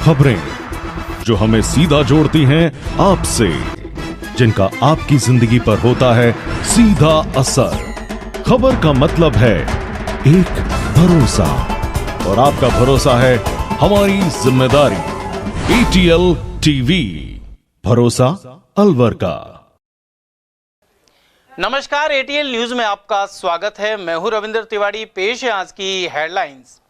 खबरें जो हमें सीधा जोड़ती हैं आपसे, जिनका आपकी जिंदगी पर होता है सीधा असर। खबर का मतलब है एक भरोसा, और आपका भरोसा है हमारी जिम्मेदारी। ATL टीवी, भरोसा अलवर का। नमस्कार, ATL न्यूज में आपका स्वागत है। मैं हूं रविंद्र तिवारी। पेश है आज की हेडलाइंस।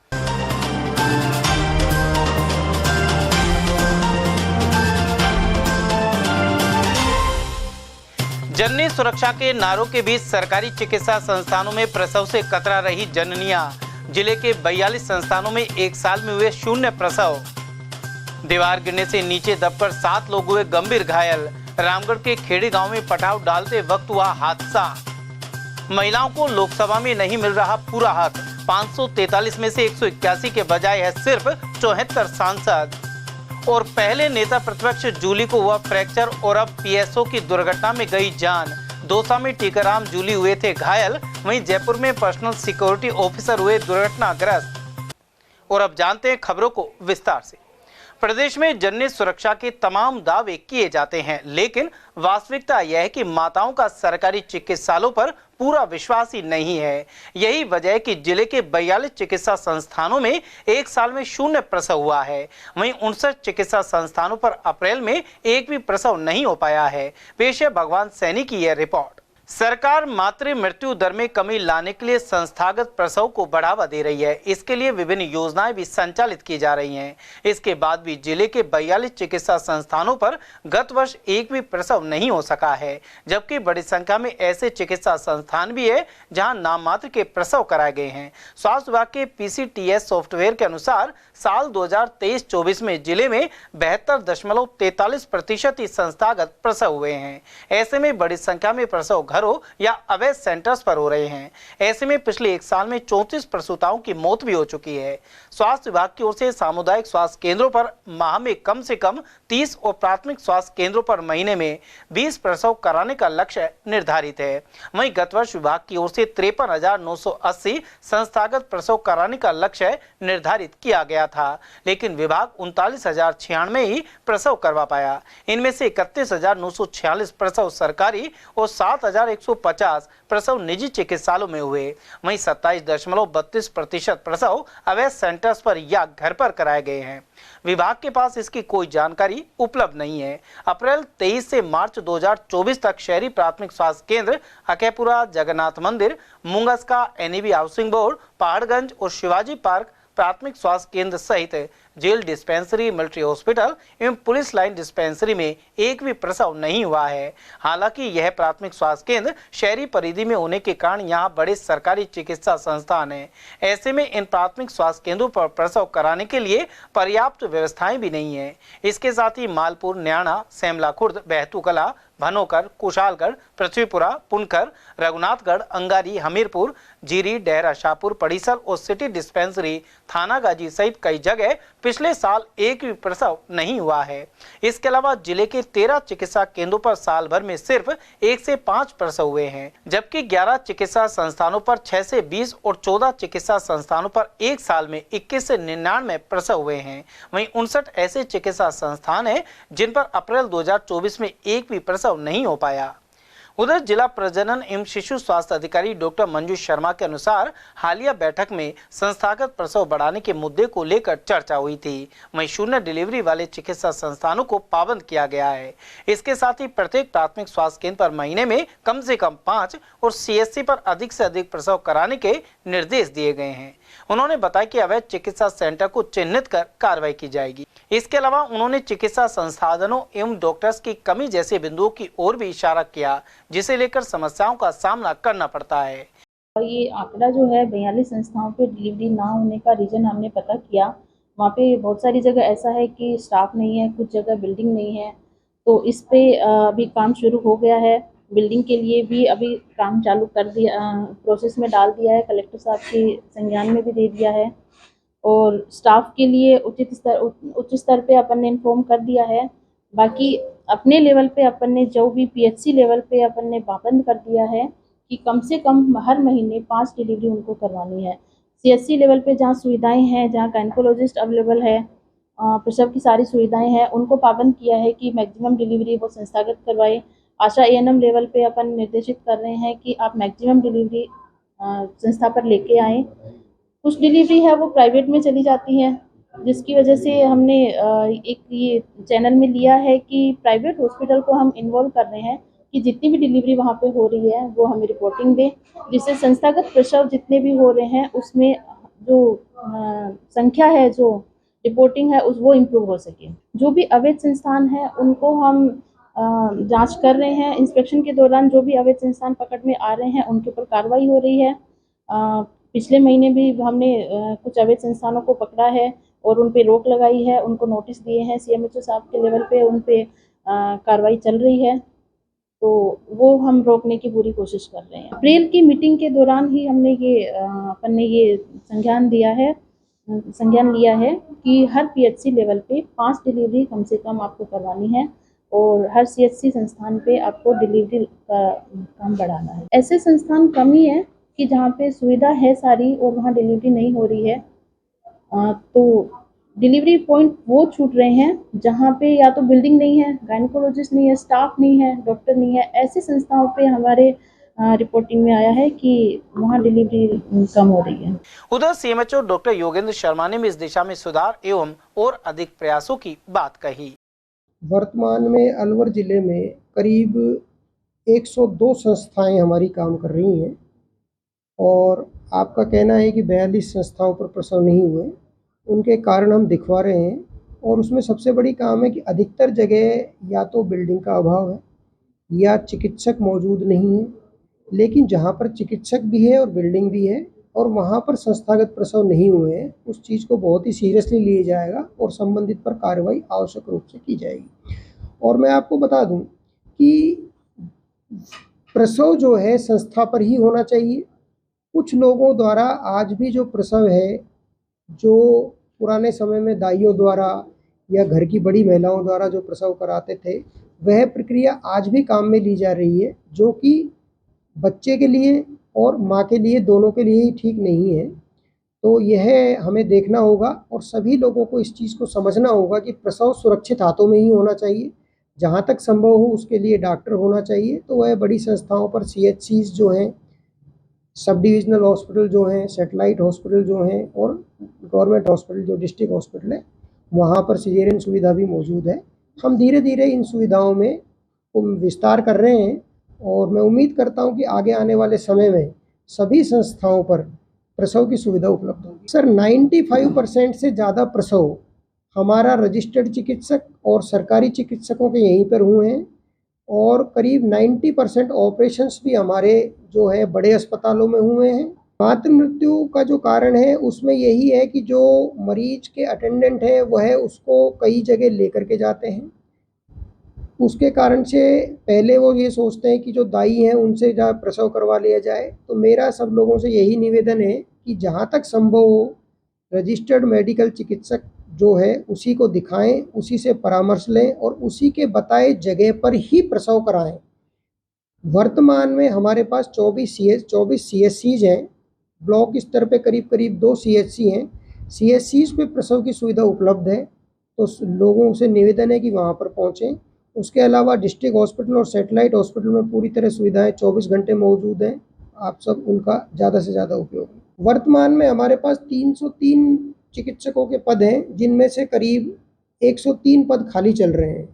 जननी सुरक्षा के नारों के बीच सरकारी चिकित्सा संस्थानों में प्रसव से कतरा रही जननियां। जिले के 42 संस्थानों में एक साल में हुए 0 प्रसव। दीवार गिरने से नीचे दबकर 7 लोग हुए गंभीर घायल। रामगढ़ के खेड़ी गांव में पटाव डालते वक्त हुआ हादसा। महिलाओं को लोकसभा में नहीं मिल रहा पूरा हक। 543 में से 181 के बजाय है सिर्फ 74 सांसद। और पहले नेता प्रतिपक्ष जूली को हुआ फ्रैक्चर और अब PSO की दुर्घटना में गई जान। दौसा में टीकाराम जूली हुए थे घायल, वहीं जयपुर में पर्सनल सिक्योरिटी ऑफिसर हुए दुर्घटनाग्रस्त। और अब जानते हैं खबरों को विस्तार से। प्रदेश में जननी सुरक्षा के तमाम दावे किए जाते हैं, लेकिन वास्तविकता यह है कि माताओं का सरकारी चिकित्सालयों पर पूरा विश्वास ही नहीं है। यही वजह है कि जिले के 42 चिकित्सा संस्थानों में एक साल में 0 प्रसव हुआ है। वहीं 59 चिकित्सा संस्थानों पर अप्रैल में एक भी प्रसव नहीं हो पाया है। पेश है भगवान सैनी की यह रिपोर्ट। सरकार मातृ मृत्यु दर में कमी लाने के लिए संस्थागत प्रसव को बढ़ावा दे रही है। इसके लिए विभिन्न योजनाएं भी संचालित की जा रही हैं। इसके बाद भी जिले के 42 चिकित्सा संस्थानों पर गत वर्ष एक भी प्रसव नहीं हो सका है, जबकि बड़ी संख्या में ऐसे चिकित्सा संस्थान भी है जहां नाम मात्र के प्रसव कराए गए हैं। स्वास्थ्य विभाग के PCTS सॉफ्टवेयर के अनुसार साल 2023-24 में जिले में 72.43% ही संस्थागत प्रसव हुए हैं। ऐसे में बड़ी संख्या में प्रसव घरों या अवैध सेंटर्स पर हो रहे हैं। ऐसे में पिछले एक साल में 34 प्रसूताओं की मौत भी हो चुकी है। स्वास्थ्य विभाग की ओर से सामुदायिक स्वास्थ्य केंद्रों पर माह में कम से कम 30 और प्राथमिक स्वास्थ्य केंद्रों पर महीने में 20 प्रसव कराने का लक्ष्य निर्धारित है। वहीं गत वर्ष विभाग की ओर से 53,980 संस्थागत प्रसव कराने का लक्ष्य निर्धारित किया गया था, लेकिन विभाग 39,096 ही प्रसव करवा पाया। इनमें से 31,946 प्रसव सरकारी और 7,150 प्रसव निजी चिकित्सालयों में हुए। वहीं 27.32% प्रसव अवैध सेंटर्स पर या घर पर कराए गए हैं। विभाग के पास इसकी कोई जानकारी उपलब्ध नहीं है। अप्रैल 23 से मार्च 2024 तक शहरी प्राथमिक स्वास्थ्य केंद्र अकेपुरा, जगन्नाथ मंदिर, मुंगस्का, NEB हाउसिंग बोर्ड, पहाड़गंज और शिवाजी पार्क प्राथमिक स्वास्थ्य केंद्र सहित जेल डिस्पेंसरी, मिलिट्री हॉस्पिटल एवं पुलिस लाइन डिस्पेंसरी में एक भी प्रसव नहीं हुआ है। हालांकि यह प्राथमिक स्वास्थ्य केंद्र शहरी परिधि में होने के कारण यहां बड़े सरकारी चिकित्सा संस्थान हैं। ऐसे में इन प्राथमिक स्वास्थ्य केंद्रों पर प्रसव कराने के लिए पर्याप्त व्यवस्थाएं भी नहीं है। इसके साथ ही मालपुर, न्याणा, सेमला खुर्द, बहतूकला, भनोकर, कुशालगढ़, पृथ्वीपुरा, पुनखर, रघुनाथगढ़, अंगारी, हमीरपुर, जीरी, डेहरा शाहपुर, पड़ीसल और सिटी डिस्पेंसरी, थाना गाजी सहित कई जगह पिछले साल एक भी प्रसव नहीं हुआ है। इसके अलावा जिले के 13 चिकित्सा केंद्रों पर साल भर में सिर्फ 1 से 5 प्रसव हुए हैं, जबकि 11 चिकित्सा संस्थानों पर 6 से 20 और 14 चिकित्सा संस्थानों पर एक साल में 21 से 99 प्रसव हुए हैं। वहीं 59 ऐसे चिकित्सा संस्थान हैं जिन पर अप्रैल 2024 में एक भी प्रसव नहीं हो पाया। उधर जिला प्रजनन एवं शिशु स्वास्थ्य अधिकारी डॉक्टर मंजू शर्मा के अनुसार हालिया बैठक में संस्थागत प्रसव बढ़ाने के मुद्दे को लेकर चर्चा हुई थी। वहीं 0 डिलीवरी वाले चिकित्सा संस्थानों को पाबंद किया गया है। इसके साथ ही प्रत्येक प्राथमिक स्वास्थ्य केंद्र पर महीने में कम से कम 5 और CSC पर अधिक से अधिक प्रसव कराने के निर्देश दिए गए हैं। उन्होंने बताया कि अवैध चिकित्सा सेंटर को चिन्हित कर कार्रवाई की जाएगी। इसके अलावा उन्होंने चिकित्सा संसाधनों एवं डॉक्टर्स की कमी जैसे बिंदुओं की ओर भी इशारा किया, जिसे लेकर समस्याओं का सामना करना पड़ता है। ये आंकड़ा जो है 42 संस्थाओं पे डिलीवरी ना होने का रीज़न हमने पता किया। वहाँ पे बहुत सारी जगह ऐसा है कि स्टाफ नहीं है, कुछ जगह बिल्डिंग नहीं है, तो इस पे अभी काम शुरू हो गया है। बिल्डिंग के लिए भी अभी काम चालू कर दिया, प्रोसेस में डाल दिया है, कलेक्टर साहब के संज्ञान में भी दे दिया है। और स्टाफ के लिए उच्च स्तर पे अपन ने इन्फॉर्म कर दिया है। बाकी अपने लेवल पे अपन ने जो भी PHC लेवल पे अपन ने पाबंद कर दिया है कि कम से कम हर महीने 5 डिलीवरी उनको करवानी है। CSC लेवल पे जहाँ सुविधाएं हैं, जहाँ गायनेकोलॉजिस्ट अवेलेबल है, प्रसव की सारी सुविधाएं हैं उनको पाबंद किया है कि मैक्सिमम डिलीवरी वो संस्थागत करवाए। आशा एएनएम लेवल पे अपन निर्देशित कर रहे हैं कि आप मैक्सिमम डिलीवरी संस्था पर लेके आएँ। कुछ डिलीवरी है वो प्राइवेट में चली जाती है, जिसकी वजह से हमने एक ये चैनल में लिया है कि प्राइवेट हॉस्पिटल को हम इन्वॉल्व कर रहे हैं कि जितनी भी डिलीवरी वहाँ पे हो रही है वो हमें रिपोर्टिंग दें, जिससे संस्थागत प्रसव जितने भी हो रहे हैं उसमें जो संख्या है, जो रिपोर्टिंग है वो इम्प्रूव हो सके। जो भी अवैध संस्थान है उनको हम जांच कर रहे हैं। इंस्पेक्शन के दौरान जो भी अवैध संस्थान पकड़ में आ रहे हैं उनके ऊपर कार्रवाई हो रही है। पिछले महीने भी हमने कुछ अवैध संस्थानों को पकड़ा है और उन पे रोक लगाई है, उनको नोटिस दिए हैं। सीएमएचओ साहब के लेवल पे उन पे कार्रवाई चल रही है, तो वो हम रोकने की पूरी कोशिश कर रहे हैं। अप्रैल की मीटिंग के दौरान ही हमने अपन ने ये संज्ञान लिया है कि हर पीएचसी लेवल पे 5 डिलीवरी कम से कम आपको करवानी है और हर सीएचसी संस्थान पे आपको डिलीवरी का काम बढ़ाना है। ऐसे संस्थान कम ही है कि जहाँ पे सुविधा है सारी और वहाँ डिलीवरी नहीं हो रही है। तो डिलीवरी पॉइंट वो छूट रहे हैं जहाँ पे या तो बिल्डिंग नहीं है, गायनेकोलॉजिस्ट नहीं है, स्टाफ नहीं है, डॉक्टर नहीं है। ऐसी संस्थाओं पे हमारे रिपोर्टिंग में आया है कि वहाँ डिलीवरी कम हो रही है। उधर सीएमएचओ डॉक्टर योगेंद्र शर्मा ने भी इस दिशा में सुधार एवं और अधिक प्रयासों की बात कही। वर्तमान में अलवर जिले में करीब 102 संस्थाएं हमारी काम कर रही हैं और आपका कहना है कि 42 संस्थाओं पर प्रसव नहीं हुए। उनके कारण हम दिखवा रहे हैं और उसमें सबसे बड़ी काम है कि अधिकतर जगह या तो बिल्डिंग का अभाव है या चिकित्सक मौजूद नहीं है, लेकिन जहाँ पर चिकित्सक भी है और बिल्डिंग भी है और वहाँ पर संस्थागत प्रसव नहीं हुए हैं, उस चीज़ को बहुत ही सीरियसली लिया जाएगा और संबंधित पर कार्रवाई आवश्यक रूप से की जाएगी। और मैं आपको बता दूं कि प्रसव जो है संस्था पर ही होना चाहिए। कुछ लोगों द्वारा आज भी जो प्रसव है, जो पुराने समय में दाइयों द्वारा या घर की बड़ी महिलाओं द्वारा जो प्रसव कराते थे, वह प्रक्रिया आज भी काम में ली जा रही है, जो कि बच्चे के लिए और माँ के लिए दोनों के लिए ही ठीक नहीं है। तो यह हमें देखना होगा और सभी लोगों को इस चीज़ को समझना होगा कि प्रसव सुरक्षित हाथों में ही होना चाहिए। जहाँ तक संभव हो उसके लिए डॉक्टर होना चाहिए। तो वह बड़ी संस्थाओं पर सीएचसीज जो हैं, सब डिविजनल हॉस्पिटल जो हैं, सैटेलाइट हॉस्पिटल जो हैं और गवर्नमेंट हॉस्पिटल जो डिस्ट्रिक्ट हॉस्पिटल है, वहाँ पर सिजेरियन सुविधा भी मौजूद है। हम धीरे धीरे इन सुविधाओं में विस्तार कर रहे हैं और मैं उम्मीद करता हूँ कि आगे आने वाले समय में सभी संस्थाओं पर प्रसव की सुविधा उपलब्ध होगी। सर 95% से ज़्यादा प्रसव हमारा रजिस्टर्ड चिकित्सक और सरकारी चिकित्सकों के यहीं पर हुए हैं और करीब 90% ऑपरेशंस भी हमारे जो है बड़े अस्पतालों में हुए हैं। मातृ मृत्यु का जो कारण है उसमें यही है कि जो मरीज के अटेंडेंट है वह उसको कई जगह लेकर के जाते हैं। उसके कारण से पहले वो ये सोचते हैं कि जो दाई हैं उनसे जा प्रसव करवा लिया जाए। तो मेरा सब लोगों से यही निवेदन है कि जहाँ तक संभव हो रजिस्टर्ड मेडिकल चिकित्सक जो है उसी को दिखाएं, उसी से परामर्श लें और उसी के बताए जगह पर ही प्रसव कराएं। वर्तमान में हमारे पास 24 CHCs हैं। ब्लॉक स्तर पे करीब 2 CHC हैं। CHCs पे प्रसव की सुविधा उपलब्ध है, तो लोगों से निवेदन है कि वहाँ पर पहुँचें। उसके अलावा डिस्ट्रिक्ट हॉस्पिटल और सैटेलाइट हॉस्पिटल में पूरी तरह सुविधाएं 24 घंटे मौजूद हैं। आप सब उनका ज़्यादा से ज़्यादा उपयोग। वर्तमान में हमारे पास 303 चिकित्सकों के पद हैं, जिनमें से करीब 103 पद खाली चल रहे हैं।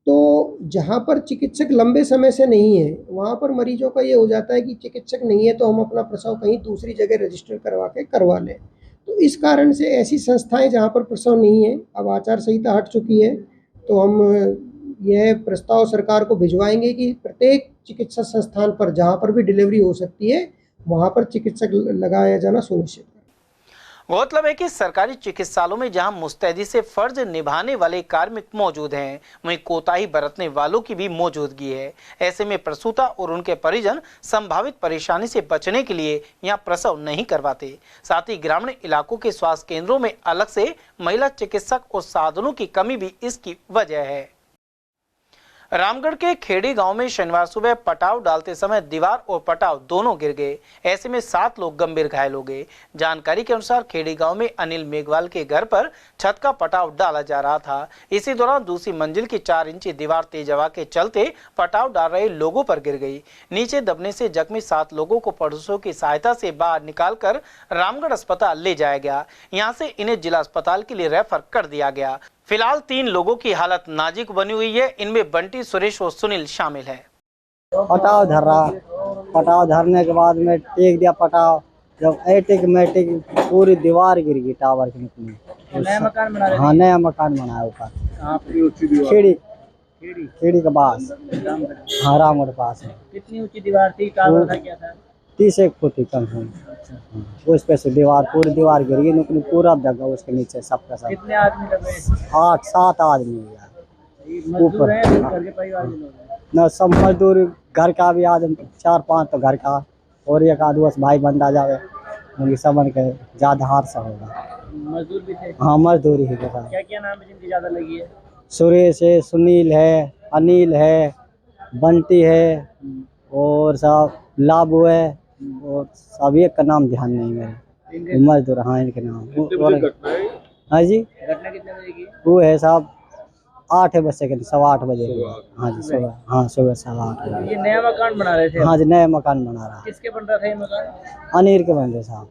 तो जहाँ पर चिकित्सक लंबे समय से नहीं है, वहाँ पर मरीजों का ये हो जाता है कि चिकित्सक नहीं है तो हम अपना प्रसव कहीं दूसरी जगह रजिस्टर करवा लें। तो इस कारण से ऐसी संस्थाएं जहाँ पर प्रसव नहीं है, अब आचार संहिता हट चुकी है, तो हम यह प्रस्ताव सरकार को भिजवाएंगे कि प्रत्येक चिकित्सा संस्थान पर जहाँ पर भी डिलीवरी हो सकती है वहाँ पर चिकित्सक लगाया जाना सुनिश्चित। गौरतलब है कि सरकारी चिकित्सालयों में जहां मुस्तैदी से फर्ज निभाने वाले कार्मिक मौजूद हैं, वहीं कोताही बरतने वालों की भी मौजूदगी है। ऐसे में प्रसूता और उनके परिजन संभावित परेशानी से बचने के लिए यहां प्रसव नहीं करवाते। साथ ही ग्रामीण इलाकों के स्वास्थ्य केंद्रों में अलग से महिला चिकित्सक और साधनों की कमी भी इसकी वजह है। रामगढ़ के खेड़ी गांव में शनिवार सुबह पटाव डालते समय दीवार और पटाव दोनों गिर गए। ऐसे में 7 लोग गंभीर घायल हो गए। जानकारी के अनुसार खेड़ी गांव में अनिल मेघवाल के घर पर छत का पटाव डाला जा रहा था। इसी दौरान दूसरी मंजिल की 4 इंची दीवार तेज हवा के चलते पटाव डाल रहे लोगों पर गिर गई। नीचे दबने से जख्मी 7 लोगों को पड़ोसियों की सहायता से बाहर निकालकर रामगढ़ अस्पताल ले जाया गया। यहाँ से इन्हें जिला अस्पताल के लिए रेफर कर दिया गया। फिलहाल 3 लोगों की हालत नाजुक बनी हुई है। इनमें बंटी, सुरेश और सुनील शामिल है। पटाव धर रहा, पटाव धरने के बाद में टेक दिया पटाव। जब ऐटिक पूरी दीवार गिर गई टावर के नीचे। नया मकान बना रहे? हाँ, नया मकान बनाया ऊपर खेड़ी के पास। हाँ, रामगढ़ पास है। कितनी ऊंची दीवार थी? टावर था क्या था? 30 फुट थी कम से कम। उस पे से दीवार पूरी दीवार गिर गई, नुकनी पूरा दगा उसके नीचे सबका सब। कितने आदमी लगे? 8-7 आदमी मजदूर हैं, घर के परिवार के लोग हैं? न सब मजदूर, घर का भी आदमी 4-5 तो घर का, और एक आध बस भाई बंदा जावे उनकी समझ के ज्यादा हार सा होगा। मजदूर भी थे? हाँ, मजदूरी ही था। क्या क्या नाम है जिनकी ज्यादा लगी है? सुरेश है, सुनील है, अनिल है, बंटी है और सब लाबू है, और सब एक का नाम ध्यान नहीं मेरे मजदूर। हाँ, इनके नाम। हाँ जी, घटना कितने बजे की? वो है साहब 8 बजे के 8:15 बजे। हाँ जी, सुबह। हाँ, सुबह 8:15 बजे। ये नया मकान बना रहे थे? हाँ जी, नया मकान बना रहा। किसके बन रहा था ये मकान? अनिल के बन रहे साहब।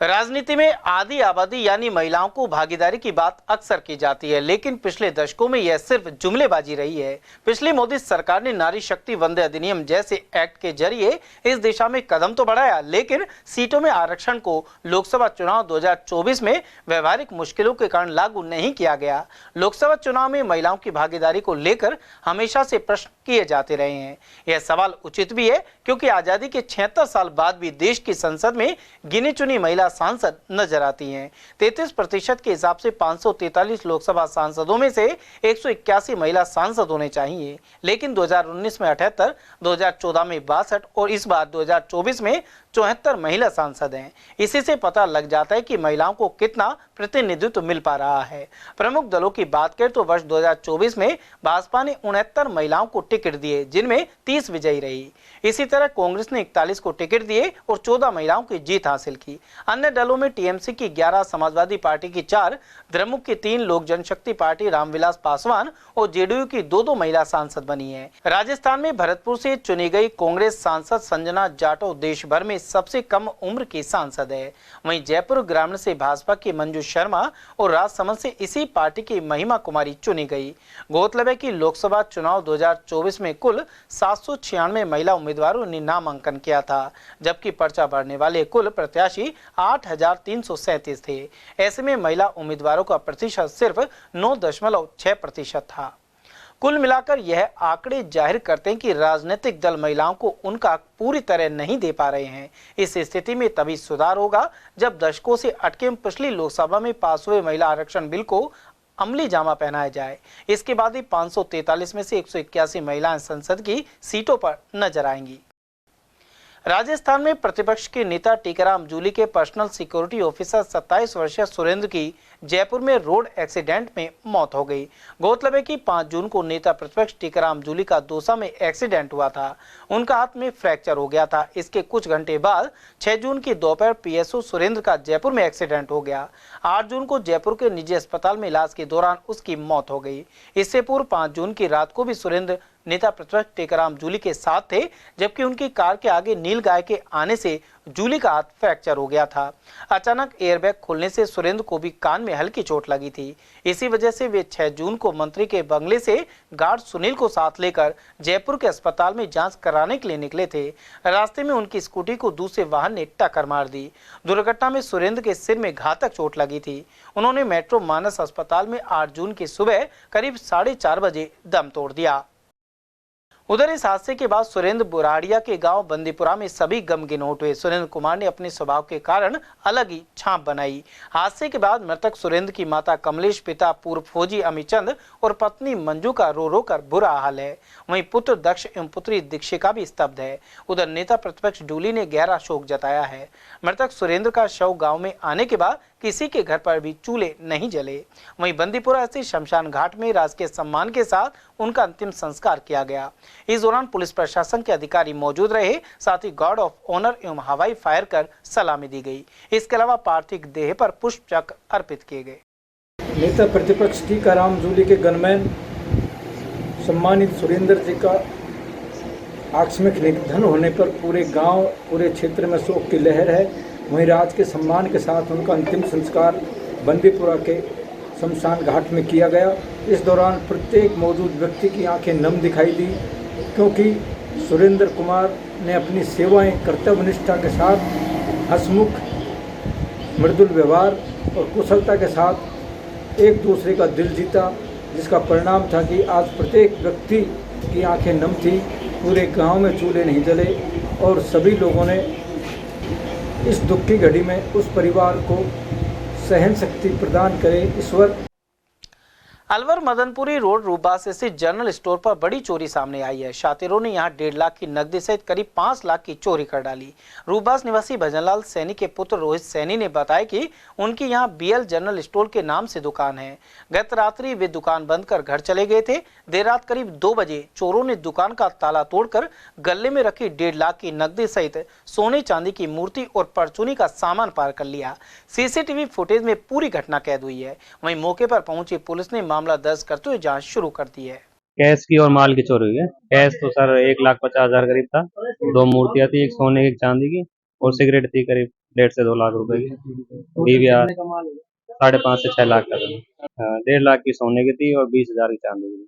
राजनीति में आधी आबादी यानी महिलाओं को भागीदारी की बात अक्सर की जाती है, लेकिन पिछले दशकों में यह सिर्फ जुमलेबाजी रही है। पिछली मोदी सरकार ने नारी शक्ति वंदे अधिनियम जैसे एक्ट के जरिए इस दिशा में कदम तो बढ़ाया, लेकिन सीटों में आरक्षण को लोकसभा चुनाव 2024 में व्यवहारिक मुश्किलों के कारण लागू नहीं किया गया। लोकसभा चुनाव में महिलाओं की भागीदारी को लेकर हमेशा से प्रश्न किए जाते रहे हैं। यह सवाल उचित भी है, क्योंकि आजादी के 76 साल बाद भी देश की संसद में गिनी चुनी महिला सांसद नजर आती हैं। 33% के हिसाब से 543 लोकसभा सांसदों में से 181 महिला सांसद होने चाहिए, लेकिन 2019 में 78, 2014 में 62 और इस बार 2024 में 74 महिला सांसद हैं। इसी से पता लग जाता है कि महिलाओं को कितना प्रतिनिधित्व मिल पा रहा है। प्रमुख दलों की बात करें तो वर्ष 2024 में भाजपा ने 69 महिलाओं को टिकट दिए, जिनमें 30 विजयी रही। इसी तरह कांग्रेस ने 41 को टिकट दिए और 14 महिलाओं की जीत हासिल की। अन्य दलों में टीएमसी की 11, समाजवादी पार्टी की 4, द्रमुक की 3, लोक जनशक्ति पार्टी रामविलास पासवान और जेडीयू की 2 महिला सांसद बनी है। राजस्थान में भरतपुर से चुनी गई कांग्रेस सांसद संजना जाटव देश भर में सबसे कम उम्र की सांसद है। वहीं जयपुर ग्रामीण से भाजपा की मंजू शर्मा और राजसमंद से इसी पार्टी की महिमा कुमारी चुनी गई। गौरतलब है कि लोकसभा चुनाव 2024 में कुल 796 महिला उम्मीदवारों ने नामांकन किया था, जबकि पर्चा भरने वाले कुल प्रत्याशी 8,337 थे। ऐसे में महिला उम्मीदवारों का प्रतिशत सिर्फ 9.6% था। कुल मिलाकर यह आंकड़े जाहिर करते हैं कि राजनीतिक दल महिलाओं को उनका पूरी तरह नहीं दे पा रहे हैं। इस स्थिति में तभी सुधार होगा जब दशकों से अटके पिछली लोकसभा में पास हुए महिला आरक्षण बिल को अमली जामा पहनाया जाए। इसके बाद ही 543 में से 181 महिलाएं संसद की सीटों पर नजर आएंगी। राजस्थान में प्रतिपक्ष के नेता टीकाराम जूली के पर्सनल सिक्योरिटी ऑफिसर 27 वर्षीय सुरेंद्र की जयपुर में रोड एक्सीडेंट में मौत हो गई। गौरतलब है कि 5 जून को नेता प्रतिपक्ष टीकाराम जूली का दौसा में एक्सीडेंट हुआ था। उनका हाथ में फ्रैक्चर हो गया था। इसके कुछ घंटे बाद 6 जून की दोपहर पीएसओ सुरेंद्र का जयपुर में एक्सीडेंट हो गया। 8 जून को जयपुर के निजी अस्पताल में इलाज के दौरान उसकी मौत हो गई। इससे पूर्व 5 जून की रात को भी सुरेंद्र नेता प्रतिपक्ष टीकाराम जूली के साथ थे, जबकि उनकी कार के आगे नील गाय के आने से जूली का हाथ फ्रैक्चर हो गया था। अचानक एयरबैग खुलने से सुरेंद्र को भी कान में हल्की चोट लगी थी। इसी वजह से वे 6 जून को मंत्री के बंगले से गार्ड सुनील को साथ लेकर जयपुर के अस्पताल में जांच कराने के लिए निकले थे। रास्ते में उनकी स्कूटी को दूसरे वाहन ने टक्कर मार दी। दुर्घटना में सुरेंद्र के सिर में घातक चोट लगी थी। उन्होंने मेट्रो मानस अस्पताल में 8 जून की सुबह करीब 4:30 बजे दम तोड़ दिया। उधर इस हादसे के बाद सुरेंद्र बुराड़िया के गांव बंदीपुरा में सभी गमगीन हुए। सुरेंद्र कुमार ने अपने स्वभाव के कारण अलग ही छाप बनाई। हादसे के बाद मृतक सुरेंद्र की माता कमलेश, पिता पूर्व फौजी अमीचंद और पत्नी मंजू का रो रो कर बुरा हाल है। वहीं पुत्र दक्ष एवं पुत्री दीक्षिका भी स्तब्ध है। उधर नेता प्रतिपक्ष डूली ने गहरा शोक जताया है। मृतक सुरेंद्र का शव गाँव में आने के बाद किसी के घर पर भी चूल्हे नहीं जले। वहीं बंदीपुरा स्थित शमशान घाट में राजकीय सम्मान के साथ उनका अंतिम संस्कार किया गया। इस दौरान पुलिस प्रशासन के अधिकारी मौजूद रहे, साथ ही गार्ड ऑफ ऑनर एवं हवाई फायर कर सलामी दी गई। इसके अलावा पार्थिव देह पर पुष्प चक्र अर्पित किए गए। नेता प्रतिपक्ष टीकाराम जूली के गनमैन सम्मानित सुरेंद्र जी का आकस्मिक निधन होने पर पूरे गांव, पूरे क्षेत्र में शोक की लहर है। वहीं राज के सम्मान के साथ उनका अंतिम संस्कार बंदीपुरा के शमशान घाट में किया गया। इस दौरान प्रत्येक मौजूद व्यक्ति की आंखें नम दिखाई दी, क्योंकि सुरेंद्र कुमार ने अपनी सेवाएं कर्तव्यनिष्ठा के साथ, हंसमुख, मृदुल व्यवहार और कुशलता के साथ एक दूसरे का दिल जीता, जिसका परिणाम था कि आज प्रत्येक व्यक्ति की आंखें नम थी। पूरे गांव में चूल्हे नहीं जले और सभी लोगों ने इस दुख की घड़ी में उस परिवार को सहन शक्ति प्रदान करे ईश्वर। अलवर मदनपुरी रोड रूपबास स्थित जनरल स्टोर पर बड़ी चोरी सामने आई है। शातिरों ने यहां 1.5 लाख की नकदी सहित करीब 5 लाख की चोरी कर डाली। रूपबास निवासी भजनलाल सैनी के पुत्र रोहित सैनी ने बताया कि उनकी यहां बीएल जनरल स्टोर के नाम से दुकान है। गत रात्रि वे दुकान बंद कर घर चले गए थे। देर रात करीब 2 बजे चोरों ने दुकान का ताला तोड़कर गले में रखी 1.5 लाख की नकदी सहित सोने चांदी की मूर्ति और परचूनी का सामान पार कर लिया। सीसीटीवी फुटेज में पूरी घटना कैद हुई है। वहीं मौके पर पहुंची पुलिस ने मामला दर्ज करते हुए जांच शुरू कर दी है। कैश की और माल की चोरी हुई है। कैश तो सर 1,50,000 करीब था। 2 मूर्तियां थी, एक सोने की, एक चांदी की, और सिगरेट थी करीब 1.5 से 2 लाख रुपए की। DVR 5.5 से 6 लाख का था। 1.5 लाख की सोने की थी और 20,000 की चांदी की।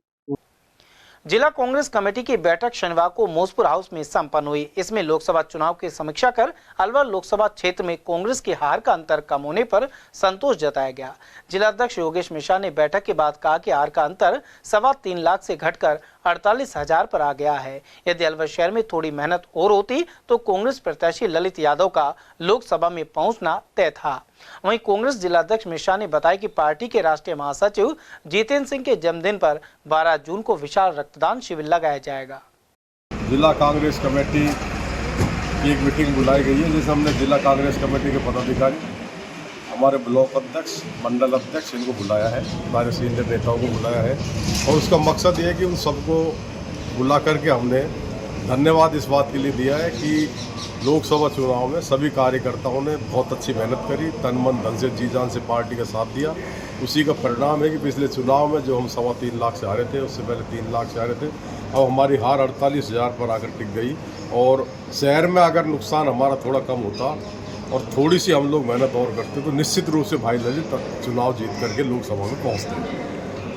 जिला कांग्रेस कमेटी की बैठक शनिवार को मौजपुर हाउस में संपन्न हुई। इसमें लोकसभा चुनाव की समीक्षा कर अलवर लोकसभा क्षेत्र में कांग्रेस की हार का अंतर कम होने पर संतोष जताया गया। जिलाध्यक्ष योगेश मिश्रा ने बैठक के बाद कहा कि हार का अंतर 3.25 लाख से घटकर 48,000 पर आ गया है। यदि अलवर शहर में थोड़ी मेहनत और होती तो कांग्रेस प्रत्याशी ललित यादव का लोकसभा में पहुंचना तय था। वहीं कांग्रेस जिलाध्यक्ष मिश्रा ने बताया कि पार्टी के राष्ट्रीय महासचिव जितेंद्र सिंह के जन्मदिन पर 12 जून को विशाल रक्तदान शिविर लगाया जाएगा। जिला कांग्रेस कमेटी की एक मीटिंग बुलाई गई है, जिसमें हमने जिला कांग्रेस कमेटी के पदाधिकारी, हमारे ब्लॉक अध्यक्ष, मंडल अध्यक्ष, इनको बुलाया है, हमारे सीनियर नेताओं को बुलाया है। और उसका मकसद ये है कि उन सबको बुला करके हमने धन्यवाद इस बात के लिए दिया है कि लोकसभा चुनाव में सभी कार्यकर्ताओं ने बहुत अच्छी मेहनत करी, तन मन धन से, जी जान से पार्टी का साथ दिया। उसी का परिणाम है कि पिछले चुनाव में जो हम 3.25 लाख से हारे थे, उससे पहले 3 लाख से हारे थे, अब हमारी हार 48,000 पर आकर टिक गई। और शहर में अगर नुकसान हमारा थोड़ा कम होता और थोड़ी सी हम लोग मेहनत और करते तो निश्चित रूप से भाई ललित चुनाव जीत करके लोकसभा में पहुँचते।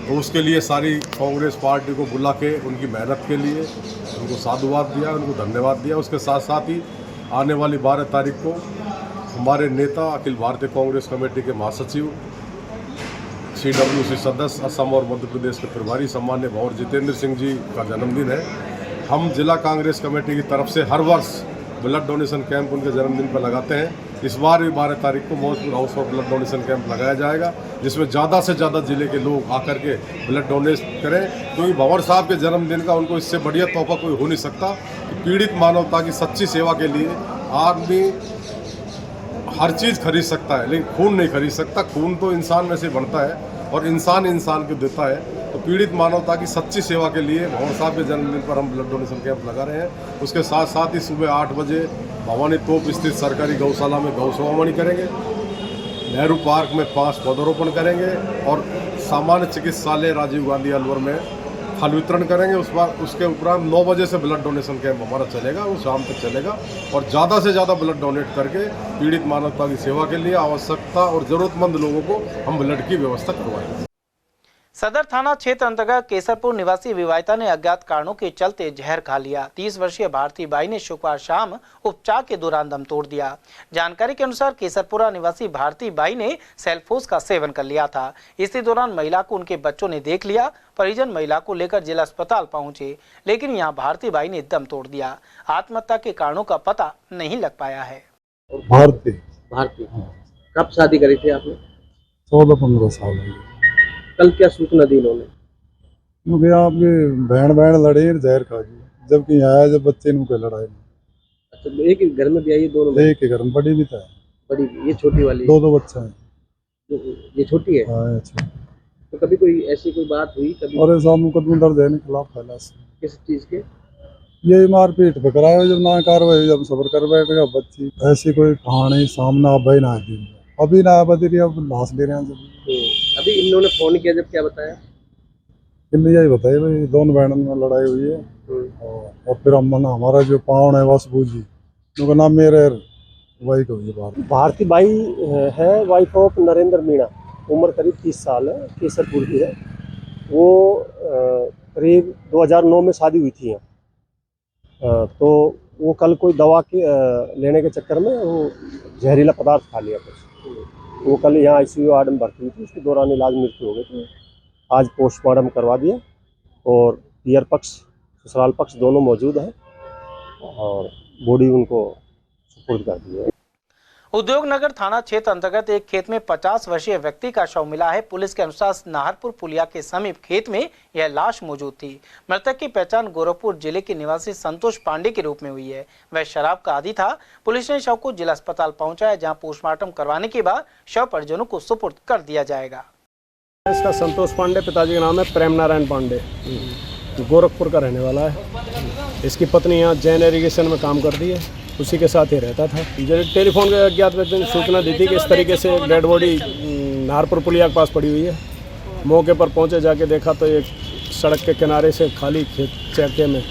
तो उसके लिए सारी कांग्रेस पार्टी को बुला के उनकी मेहनत के लिए उनको साधुवाद दिया, उनको धन्यवाद दिया। उसके साथ साथ ही आने वाली 12 तारीख को हमारे नेता, अखिल भारतीय कांग्रेस कमेटी के महासचिव, CWC सदस्य, असम और मध्य प्रदेश के प्रभारी सम्मान्य भंवर जितेंद्र सिंह जी का जन्मदिन है। हम जिला कांग्रेस कमेटी की तरफ से हर वर्ष ब्लड डोनेशन कैंप उनके जन्मदिन पर लगाते हैं। इस बार भी 12 तारीख को मौजपुर हाउस पर ब्लड डोनेशन कैंप लगाया जाएगा, जिसमें ज़्यादा से ज़्यादा जिले के लोग आकर के ब्लड डोनेट करें, क्योंकि भंवर साहब के जन्मदिन का उनको इससे बढ़िया तोहफा कोई हो नहीं सकता। पीड़ित मानवता की सच्ची सेवा के लिए आदमी हर चीज़ खरीद सकता है, लेकिन खून नहीं खरीद सकता। खून तो इंसान में से बनता है और इंसान इंसान को देता है। तो पीड़ित मानवता की सच्ची सेवा के लिए भंवर साहब के जन्मदिन पर हम ब्लड डोनेशन कैंप लगा रहे हैं। उसके साथ साथ ही सुबह 8 बजे भवानी तोप स्थित सरकारी गौशाला में गौ सेवामणि करेंगे, नेहरू पार्क में 5 पौधारोपण करेंगे और सामान्य चिकित्सालय राजीव गांधी अलवर में फल वितरण करेंगे। उसके उपरांत 9 बजे से ब्लड डोनेशन कैंप हमारा चलेगा, वो शाम तक चलेगा। और ज़्यादा से ज़्यादा ब्लड डोनेट करके पीड़ित मानवता की सेवा के लिए आवश्यकता और ज़रूरतमंद लोगों को हम ब्लड की व्यवस्था करवाएंगे। सदर थाना क्षेत्र अंतर्गत केसरपुर निवासी विवाहिता ने अज्ञात कारणों के चलते जहर खा लिया। 30 वर्षीय भारती बाई ने शुक्रवार शाम उपचार के दौरान दम तोड़ दिया। जानकारी के अनुसार केसरपुरा निवासी भारती बाई ने सेल्फोस का सेवन कर लिया था। इसी दौरान महिला को उनके बच्चों ने देख लिया। परिजन महिला को लेकर जिला अस्पताल पहुंचे, लेकिन यहां भारती बाई ने दम तोड़ दिया। आत्महत्या के कारणों का पता नहीं लग पाया है। भारती कब शादी करी थी आपने? 14-15 साल। कल क्या सूचना दी इन्होंने? मुझे आपकी बहन लड़ी जहर खा गई, जबकि यहाँ जब बच्चे इनको लड़ाई। अच्छा, एक ही घर में ब्याही दोनों? एक ही घर में, बड़ी भी था। बड़ी, ये छोटी वाली? 2 बच्चे हैं। ये छोटी है। हाँ अच्छा। तो कभी कोई ऐसी कोई बात हुई कभी? और ऐसा मुकदमा दर्ज है इनके खिलाफ पहला से। किस चीज के? यही मारपीट पे कराया, जब ना कार्रवाई हुई, जब सबर कर बैठेगा बच्ची। ऐसी कोई कहानी सामने अब ही ना दी, अभी ना बदली, अब लाश ले रहे हैं जब। अभी इन्होंने फोन किया जब क्या बताया? इनने यही बताया भाई दोनों बहनों में लड़ाई हुई है, और फिर हमारा जो पावन है वासबू जी, उनका नाम मेरे वही को ये बात। भारती बाई है, वाइफ ऑफ नरेंद्र मीणा, उम्र करीब 30 साल है, केसरपुर की है। वो करीब 2009 में शादी हुई थी यहाँ। तो वो कल कोई दवा के लेने के चक्कर में वो जहरीला पदार्थ खा लिया कुछ। वो कल यहाँ ICU वार्ड में भर्ती हुई थी, उसके दौरान इलाज मृत्यु हो गई थी। आज पोस्टमार्टम करवा दिया और पियर पक्ष ससुराल पक्ष दोनों मौजूद हैं और बॉडी उनको सुपुर्द कर दी है। उद्योगनगर थाना क्षेत्र अंतर्गत एक खेत में 50 वर्षीय व्यक्ति का शव मिला है। पुलिस के अनुसार नाहरपुर पुलिया के समीप खेत में यह लाश मौजूद थी। मृतक की पहचान गोरखपुर जिले के निवासी संतोष पांडे के रूप में हुई है। वह शराब का आदी था। पुलिस ने शव को जिला अस्पताल पहुंचाया, जहां पोस्टमार्टम करवाने के बाद शव परिजनों को सुपुर्द कर दिया जाएगा। इसका संतोष पांडे, पिताजी का नाम है प्रेम नारायण पांडे, गोरखपुर का रहने वाला है। इसकी पत्नी यहाँ जैन एरीगेशन में काम करती है, उसी के साथ ही रहता था। जब टेलीफोन के अज्ञात व्यक्ति ने सूचना दी थी कि इस तरीके से डेड बॉडी नाहरपुर पुलिया के पास पड़ी हुई है। मौके पर पहुंचे, जाके देखा तो एक सड़क के किनारे से खाली खेत चैके में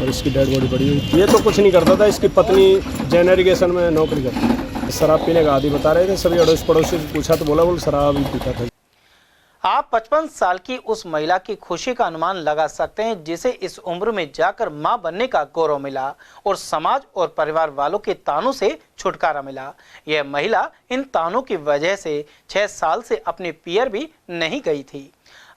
और इसकी डेड बॉडी पड़ी हुई। ये तो कुछ नहीं करता था, इसकी पत्नी जैन एरीगेशन में नौकरी करती है। शराब पीने का आदी बता रहे थे। सभी अड़ोस पड़ोसी से पूछा तो बोला शराब ही पीता था। आप 55 साल की उस महिला की खुशी का अनुमान लगा सकते हैं जिसे इस उम्र में जाकर मां बनने का गौरव मिला और समाज और परिवार वालों के तानों से छुटकारा मिला। यह महिला इन तानों की वजह से 6 साल से अपने पियर भी नहीं गई थी।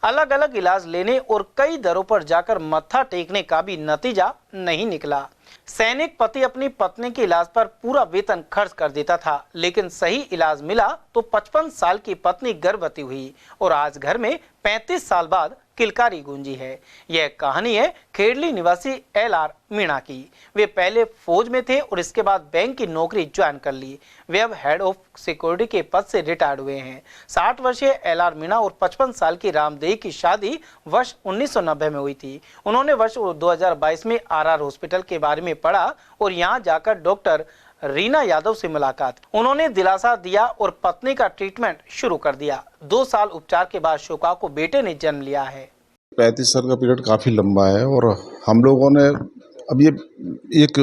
अलग अलग इलाज लेने और कई दरों पर जाकर मत्था टेकने का भी नतीजा नहीं निकला। सैनिक पति अपनी पत्नी के इलाज पर पूरा वेतन खर्च कर देता था, लेकिन सही इलाज मिला तो 55 साल की पत्नी गर्भवती हुई और आज घर में 35 साल बाद किलकारी गूंजी है। यह कहानी है खेड़ली निवासी LR मीणा की। वे पहले फौज में थे और इसके बाद बैंक की नौकरी ज्वाइन कर ली। वे अब हेड ऑफ सिक्योरिटी के पद से रिटायर्ड हुए हैं। 60 वर्षीय LR मीणा और 55 साल की रामदेई की शादी वर्ष 1990 में हुई थी। उन्होंने वर्ष 2022 में RR हॉस्पिटल के बारे में पढ़ा और यहाँ जाकर डॉक्टर रीना यादव से मुलाकात। उन्होंने दिलासा दिया और पत्नी का ट्रीटमेंट शुरू कर दिया। 2 साल उपचार के बाद शुका को बेटे ने जन्म लिया है। 35 साल का पीरियड काफ़ी लंबा है और हम लोगों ने अब ये एक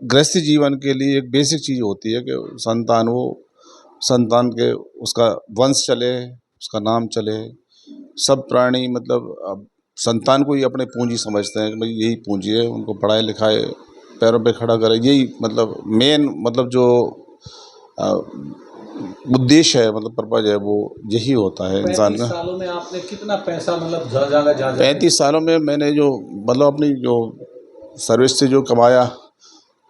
गृहस्थी जीवन के लिए एक बेसिक चीज़ होती है कि संतान के उसका वंश चले, उसका नाम चले। सब प्राणी मतलब अब संतान को ही अपने पूंजी समझते हैं कि भाई यही पूंजी है, उनको पढ़ाए लिखाए पैरों पे खड़ा करे। यही मतलब मेन मतलब जो उद्देश्य है, मतलब पर्पज है, वो यही होता है इंसान का। 35 सालों में आपने कितना पैसा मतलब 35 सालों में मैंने जो मतलब अपनी जो सर्विस से जो कमाया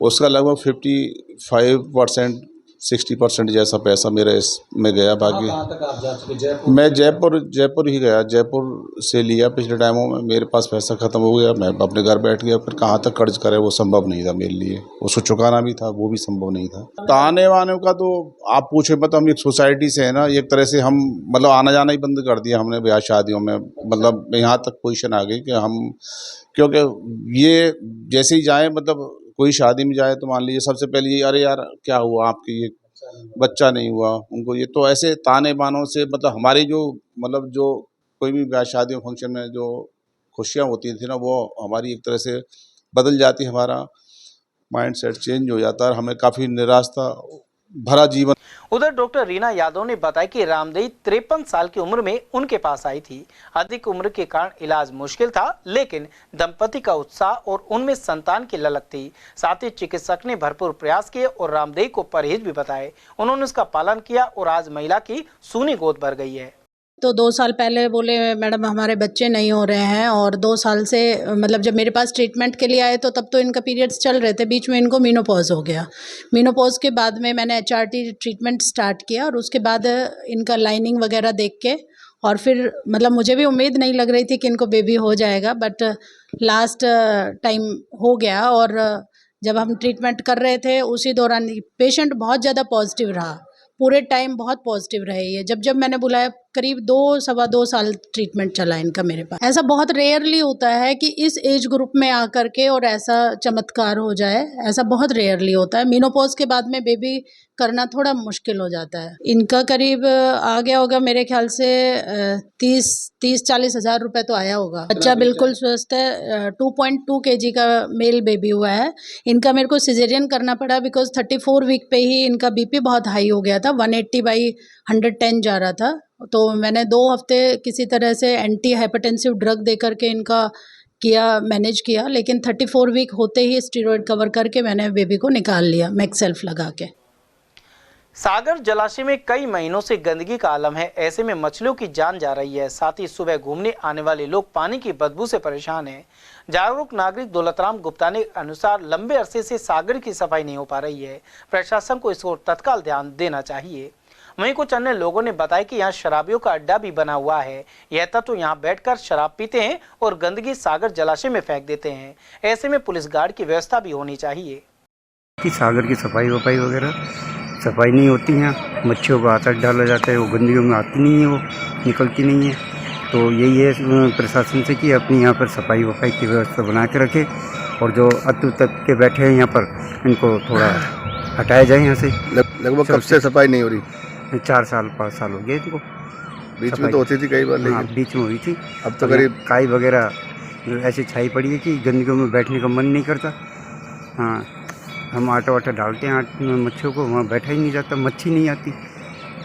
उसका लगभग 55% 60% जैसा पैसा मेरे इसमें गया। बाकी कहाँ तक आप जा चुके? मैं जयपुर ही गया। जयपुर से लिया पिछले टाइमों में, मेरे पास पैसा ख़त्म हो गया, मैं अपने घर बैठ गया। फिर कहाँ तक कर्ज करे वो संभव नहीं था मेरे लिए, उसको चुकाना भी था, वो भी संभव नहीं था। ताने वाने का तो आप पूछे मत। हम एक सोसाइटी से है ना, एक तरह से हम मतलब आना जाना ही बंद कर दिया हमने ब्याह शादियों में। मतलब यहाँ तक पोजीशन आ गई कि हम, क्योंकि ये जैसे ही जाए मतलब कोई शादी में जाए तो मान लीजिए सबसे पहले ये अरे यार क्या हुआ आपके, ये बच्चा नहीं हुआ उनको। ये तो ऐसे ताने बानों से मतलब हमारी जो मतलब जो कोई भी ब्याह शादियों फंक्शन में जो खुशियाँ होती थी ना, वो हमारी एक तरह से बदल जाती। हमारा माइंड सेट चेंज हो जाता है, हमें काफ़ी निराशा भरा जीवन। उधर डॉक्टर रीना यादव ने बताया कि रामदेई 53 साल की उम्र में उनके पास आई थी। अधिक उम्र के कारण इलाज मुश्किल था, लेकिन दंपति का उत्साह और उनमें संतान की ललक थी। साथ ही चिकित्सक ने भरपूर प्रयास किए और रामदेई को परहेज भी बताए। उन्होंने उसका पालन किया और आज महिला की सूनी गोद भर गई है। तो 2 साल पहले बोले मैडम हमारे बच्चे नहीं हो रहे हैं, और 2 साल से मतलब जब मेरे पास ट्रीटमेंट के लिए आए तो तब तो इनका पीरियड्स चल रहे थे, बीच में इनको मीनोपॉज हो गया। मीनोपॉज के बाद में मैंने HRT ट्रीटमेंट स्टार्ट किया और उसके बाद इनका लाइनिंग वगैरह देख के, और फिर मतलब मुझे भी उम्मीद नहीं लग रही थी कि इनको बेबी हो जाएगा, बट लास्ट टाइम हो गया। और जब हम ट्रीटमेंट कर रहे थे उसी दौरान पेशेंट बहुत ज़्यादा पॉजिटिव रहा, पूरे टाइम बहुत पॉजिटिव रहे ये। जब जब मैंने बुलाया, करीब 2-2.25 साल ट्रीटमेंट चला इनका मेरे पास। ऐसा बहुत रेयरली होता है कि इस एज ग्रुप में आकर के और ऐसा चमत्कार हो जाए, ऐसा बहुत रेयरली होता है। मेनोपॉज के बाद में बेबी करना थोड़ा मुश्किल हो जाता है। इनका करीब आ गया होगा मेरे ख्याल से 30-40 हज़ार रुपये तो आया होगा। बच्चा बिल्कुल स्वस्थ है। 2.2 kg का मेल बेबी हुआ है। इनका मेरे को सिजेरियन करना पड़ा बिकॉज 34 वीक पे ही इनका बीपी बहुत हाई हो गया था, 180/110 जा रहा था। तो मैंने 2 हफ्ते किसी तरह से एंटी हाइपरटेंसिव ड्रग दे करके इनका मैनेज किया, लेकिन 34 वीक होते ही स्टेरॉइड कवर करके मैंने बेबी को निकाल लिया मैक्सेल्फ लगा के। सागर जलाशय में कई महीनों से गंदगी का आलम है। ऐसे में मछलियों की जान जा रही है। साथ ही सुबह घूमने आने वाले लोग पानी की बदबू से परेशान हैं। जागरूक नागरिक दौलतराम गुप्ता ने अनुसार लंबे अरसे से सागर की सफाई नहीं हो पा रही है। प्रशासन को इसको तत्काल ध्यान देना चाहिए। वहीं कुछ अन्य लोगों ने बताया कि यहाँ शराबियों का अड्डा भी बना हुआ है। यह तत्व यहाँ बैठकर शराब पीते हैं और गंदगी सागर जलाशय में फेंक देते हैं। ऐसे में पुलिस गार्ड की व्यवस्था भी होनी चाहिए। कि सागर की सफाई वगैरह सफाई नहीं होती हैं, मच्छियों को आतंक डाला जाता है, वो गंदगियों में आती नहीं है, वो निकलती नहीं है। तो यही है प्रशासन से कि अपनी यहाँ पर सफाई की व्यवस्था बना के रखे और जो अतु तक के बैठे हैं यहाँ पर इनको थोड़ा हटाया जाए यहाँ से। लगभग कब से सफाई नहीं हो रही? 4-5 साल हो गए इनको। बीच में तो होती थी कई बार, लेकिन हाँ, बीच में हुई थी। अब तो करीब काई वगैरह ऐसी छाई पड़ी है कि गंदगियों में बैठने का मन नहीं करता। हाँ, हम आटा वाटा डालते हैं मच्छियों को, वहाँ बैठा ही नहीं जाता, मच्छी नहीं आती।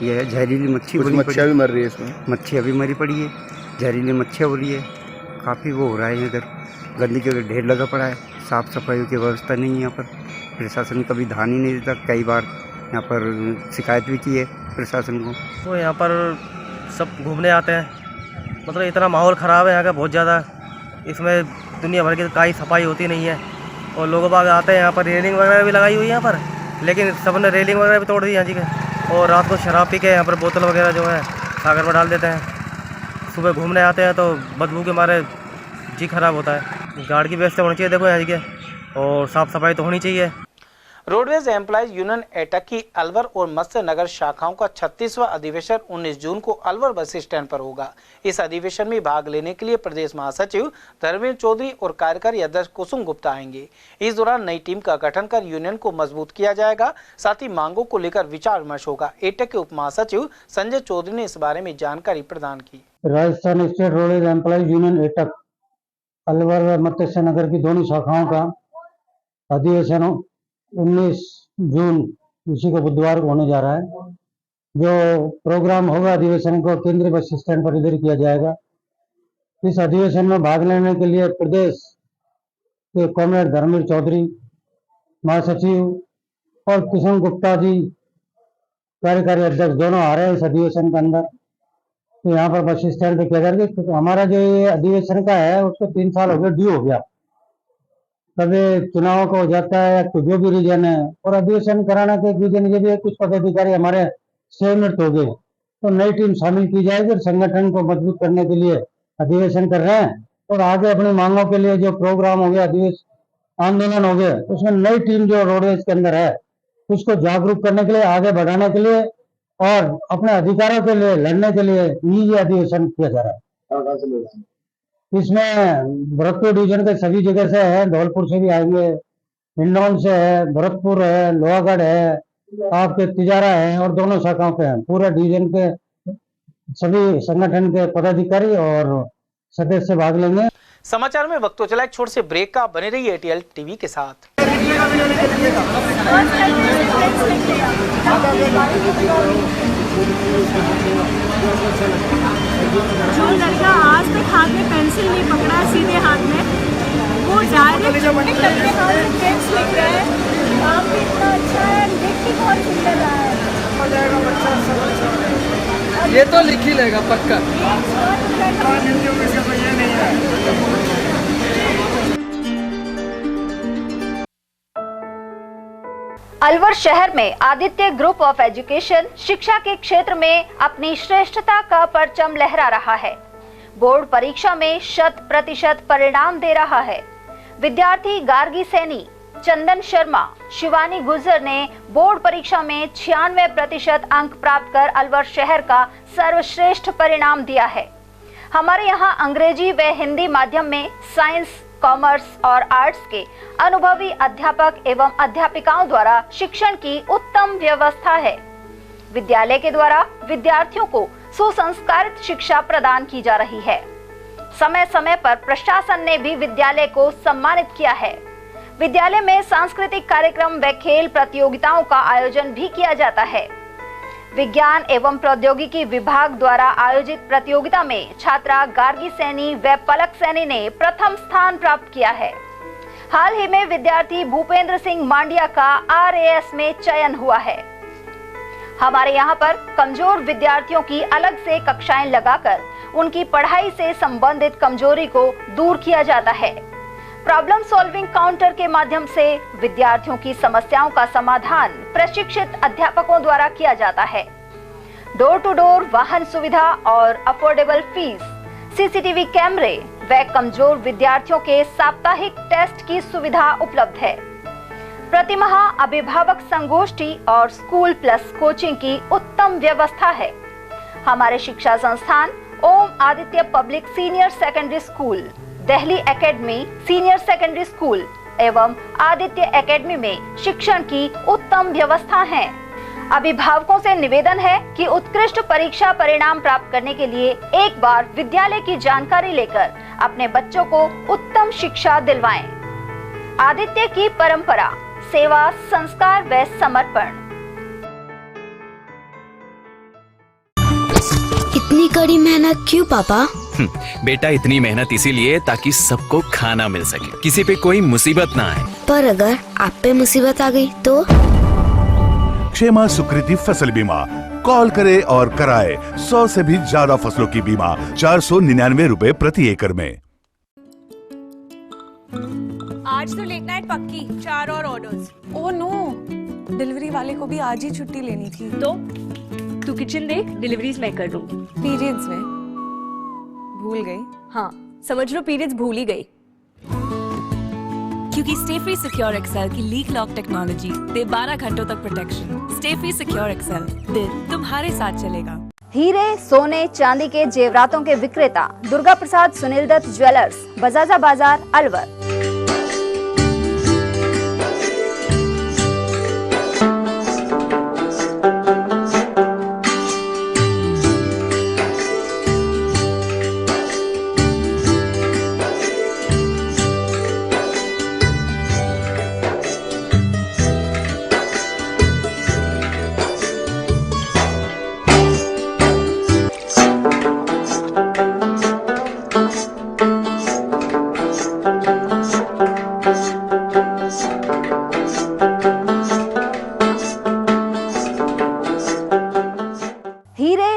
यह है जहरीली मच्छी। कुछ मच्छियाँ भी मर रही है इसमें। मच्छी अभी मरी पड़ी है, जहरीली मच्छियाँ हो रही है। काफ़ी वो हो रहा है इधर, गंदगी का ढेर लगा पड़ा है। साफ़ सफाई की व्यवस्था नहीं है यहाँ पर। प्रशासन कभी ध्यान ही नहीं देता। कई बार यहाँ पर शिकायत भी की है प्रशासन को। तो यहाँ पर सब घूमने आते हैं, मतलब इतना माहौल ख़राब है यहाँ का बहुत ज़्यादा। इसमें दुनिया भर की कोई सफाई होती नहीं है और लोग बाग आते हैं यहाँ पर। रेलिंग वगैरह भी लगाई हुई है यहाँ पर, लेकिन सब ने रेलिंग वगैरह भी तोड़ दी यहाँ जी के। और रात को शराब पी के यहाँ पर बोतल वगैरह जो है सागर में डाल देते हैं। सुबह घूमने आते हैं तो बदबू के मारे जी खराब होता है। गार्ड की व्यवस्था होनी चाहिए देखो यहाँ जी के, और साफ़ सफाई तो होनी चाहिए। रोडवेज एम्प्लॉइज यूनियन एटक की अलवर और मत्स्य नगर शाखाओं का 36वां अधिवेशन 19 जून को अलवर बस स्टैंड पर होगा। इस अधिवेशन में भाग लेने के लिए प्रदेश महासचिव धर्मेंद्र चौधरी और कार्यकारी अध्यक्ष कुसुम गुप्ता आएंगे। इस दौरान नई टीम का गठन कर यूनियन को मजबूत किया जाएगा। साथ ही मांगों को लेकर विचार विमर्श होगा। एटक के उप महासचिव संजय चौधरी ने इस बारे में जानकारी प्रदान की। Rajasthan state roadways employees union AITUC Alwar व मत्स्य नगर की दोनों शाखाओं का अधिवेशन 19 जून इसी को बुधवार को होने जा रहा है। जो प्रोग्राम होगा अधिवेशन को केंद्रीय बस स्टैंड पर इधर किया जाएगा। इस अधिवेशन में भाग लेने के लिए प्रदेश के कॉमरेड धर्मेंद्र चौधरी महासचिव और कुसुम गुप्ता जी कार्यकारी अध्यक्ष दोनों आ रहे हैं इस अधिवेशन के अंदर। तो यहाँ पर बस स्टैंड पर किया जाएगा। क्योंकि हमारा जो ये अधिवेशन का है उसको 3 साल हो गए, ड्यू हो गया। कभी चुनाव का हो जाता है, जो भी रीजन है। और अधिवेशन कराने का एक रीजन ये भी है, कुछ पदाधिकारी हमारे सेवनिवृत्त हो गए, तो नई टीम शामिल की जाएगी और संगठन को मजबूत करने के लिए अधिवेशन कर रहे हैं। और आगे अपनी मांगों के लिए जो प्रोग्राम हो गया, अधिवेशन आंदोलन हो गया, उसमें नई टीम जो रोडवेज के अंदर है उसको जागरूक करने के लिए, आगे बढ़ाने के लिए और अपने अधिकारों के लिए लड़ने के लिए ये अधिवेशन किया जा रहा है। इसमें भरतपुर डिवीजन के सभी जगह से है, धौलपुर से भी आएंगे, हिंडौन से है, भरतपुर है, लोहागढ़ है, आपके तिजारा है और दोनों शाखाओं के हैं। पूरे डिवीजन के सभी संगठन के पदाधिकारी और सदस्य भाग लेंगे। समाचार में वक्त तो चला एक छोटे से ब्रेक का। बने रहिए एटीएल टीवी के साथ। जो लड़का आज तक हाथ में पेंसिल नहीं पकड़ा सीधे हाथ में, वो डायरेक्ट अपने हाथ में पेंस लिख रहा है। काम भी इतना अच्छा है, लिख भी बहुत सुंदर रहा है। हो जाएगा बच्चा, ये तो लिख ही लेगा पक्का। अलवर शहर में आदित्य ग्रुप ऑफ एजुकेशन शिक्षा के क्षेत्र में अपनी श्रेष्ठता का परचम लहरा रहा है। बोर्ड परीक्षा में 100% परिणाम दे रहा है। विद्यार्थी गार्गी सैनी चंदन शर्मा, शिवानी गुर्जर ने बोर्ड परीक्षा में 96% अंक प्राप्त कर अलवर शहर का सर्वश्रेष्ठ परिणाम दिया है। हमारे यहाँ अंग्रेजी व हिंदी माध्यम में साइंस, कॉमर्स और आर्ट्स के अनुभवी अध्यापक एवं अध्यापिकाओं द्वारा शिक्षण की उत्तम व्यवस्था है। विद्यालय के द्वारा विद्यार्थियों को सुसंस्कारित शिक्षा प्रदान की जा रही है। समय समय पर प्रशासन ने भी विद्यालय को सम्मानित किया है। विद्यालय में सांस्कृतिक कार्यक्रम व खेल प्रतियोगिताओं का आयोजन भी किया जाता है। विज्ञान एवं प्रौद्योगिकी विभाग द्वारा आयोजित प्रतियोगिता में छात्रा गार्गी सैनी व पलक सैनी ने प्रथम स्थान प्राप्त किया है। हाल ही में विद्यार्थी भूपेंद्र सिंह मांडिया का RAS में चयन हुआ है। हमारे यहाँ पर कमजोर विद्यार्थियों की अलग से कक्षाएं लगाकर उनकी पढ़ाई से संबंधित कमजोरी को दूर किया जाता है। प्रॉब्लम सॉल्विंग काउंटर के माध्यम से विद्यार्थियों की समस्याओं का समाधान प्रशिक्षित अध्यापकों द्वारा किया जाता है। डोर टू डोर वाहन सुविधा और अफोर्डेबल फीस, CCTV कैमरे व कमजोर विद्यार्थियों के साप्ताहिक टेस्ट की सुविधा उपलब्ध है। प्रतिमाह अभिभावक संगोष्ठी और स्कूल प्लस कोचिंग की उत्तम व्यवस्था है। हमारे शिक्षा संस्थान Om Aditya public senior secondary school, Delhi academy senior secondary school एवं आदित्य एकेडमी में शिक्षण की उत्तम व्यवस्था है। अभिभावकों से निवेदन है कि उत्कृष्ट परीक्षा परिणाम प्राप्त करने के लिए एक बार विद्यालय की जानकारी लेकर अपने बच्चों को उत्तम शिक्षा दिलवाएं। आदित्य की परंपरा, सेवा, संस्कार व समर्पण। इतनी कड़ी मेहनत क्यों पापा? बेटा, इतनी मेहनत इसीलिए ताकि सबको खाना मिल सके, किसी पे कोई मुसीबत ना आए। पर अगर आप पे मुसीबत आ गई तो? क्षेमा सुकृति फसल बीमा, कॉल करे और कराए 100 से भी ज्यादा फसलों की बीमा, 499 रुपए प्रति एकड़ में। आज तो लेट नाइट पक्की, 4 और ऑर्डर्स। ओह नो, डिलीवरी वाले को भी आज ही छुट्टी लेनी थी। तो तू किचन देख, डिलीवरीज मैं कर दूंगी। पीरियड्स में भूल गई। हाँ, समझ लो पीरियड्स भूल ही गई। क्योंकि स्टे फ्री सिक्योर एक्सेल की लीक लॉक टेक्नोलॉजी दे 12 घंटों तक protection. Stayfree Secure XL, दिल तुम्हारे साथ चलेगा। हीरे, सोने, चांदी के जेवरातों के विक्रेता दुर्गा प्रसाद सुनील दत्त ज्वेलर्स, बजाजा बाजार, अलवर।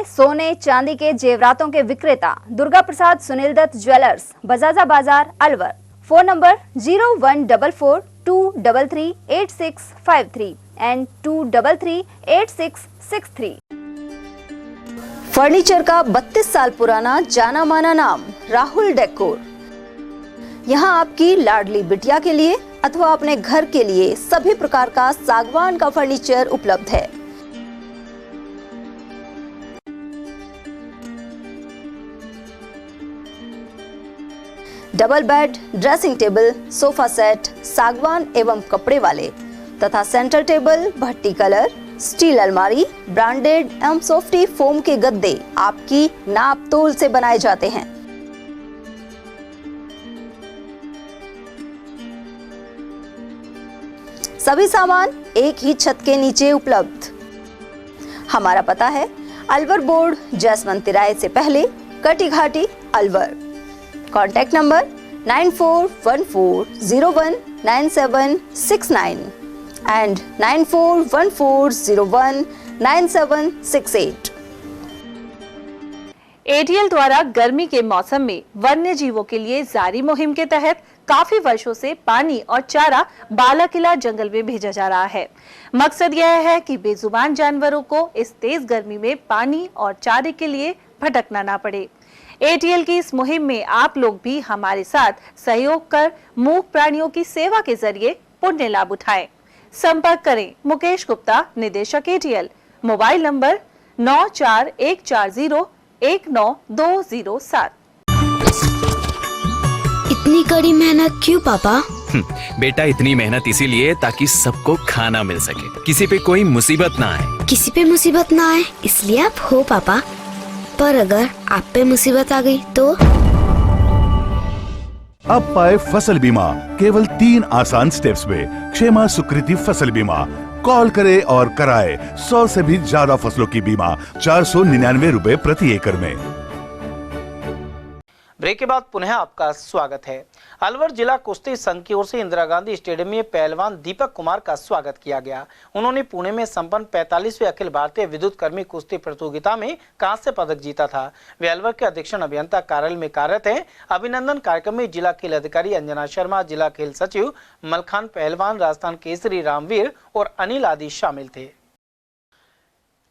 सोने चांदी के जेवरातों के विक्रेता दुर्गा प्रसाद सुनील दत्त ज्वेलर्स, बजाजा बाजार, Alwar. Phone number 0144233853 and 2338663। Furniture का 32 साल पुराना जाना माना नाम राहुल डेकोर। यहाँ आपकी लाडली बिटिया के लिए अथवा अपने घर के लिए सभी प्रकार का सागवान का फर्नीचर उपलब्ध है। Double bed, dressing table, sofa set सागवान एवं कपड़े वाले तथा सेंटर टेबल, भट्टी कलर, स्टील अलमारी, ब्रांडेड एवं सॉफ्टी फोम के गद्दे आपकी नाप तोल से बनाए जाते हैं। सभी सामान एक ही छत के नीचे उपलब्ध। हमारा पता है अलवर बोर्ड, जसवंत तिराहे से पहले, Kati Ghati, Alwar. Contact number 9414019769 and 9414019768। ATL द्वारा गर्मी के मौसम में वन्य जीवों के लिए जारी मुहिम के तहत काफी वर्षों से पानी और चारा बालाकिला जंगल में भेजा जा रहा है। मकसद यह है कि बेजुबान जानवरों को इस तेज गर्मी में पानी और चारे के लिए भटकना ना पड़े। ATL की इस मुहिम में आप लोग भी हमारे साथ सहयोग कर मूक प्राणियों की सेवा के जरिए पुण्य लाभ उठाएं। संपर्क करें मुकेश गुप्ता, निदेशक ATL, मोबाइल नंबर 9414019207। इतनी कड़ी मेहनत क्यों पापा? बेटा इतनी मेहनत इसीलिए ताकि सबको खाना मिल सके, किसी पे कोई मुसीबत ना आए। किसी पे मुसीबत ना आए इसलिए आप हो पापा, पर अगर आप पे मुसीबत आ गई तो? अब पाए फसल बीमा केवल 3 आसान स्टेप्स में। क्षेमा सुकृति फसल बीमा। कॉल करें और कराए 100 से भी ज्यादा फसलों की बीमा 499 रुपए प्रति एकड़ में। ब्रेक के बाद पुनः आपका स्वागत है। अलवर जिला कुश्ती संघ की ओर से इंदिरा गांधी स्टेडियम में पहलवान दीपक कुमार का स्वागत किया गया। उन्होंने पुणे में संपन्न 45वें अखिल भारतीय विद्युत कर्मी कुश्ती प्रतियोगिता में कांस्य पदक जीता था। वे अलवर के अधीक्षण अभियंता कार्यालय में कार्यरत हैं। अभिनंदन कार्यक्रम में जिला खेल अधिकारी अंजना शर्मा, जिला खेल सचिव मलखान पहलवान, राजस्थान केसरी रामवीर और अनिल आदि शामिल थे।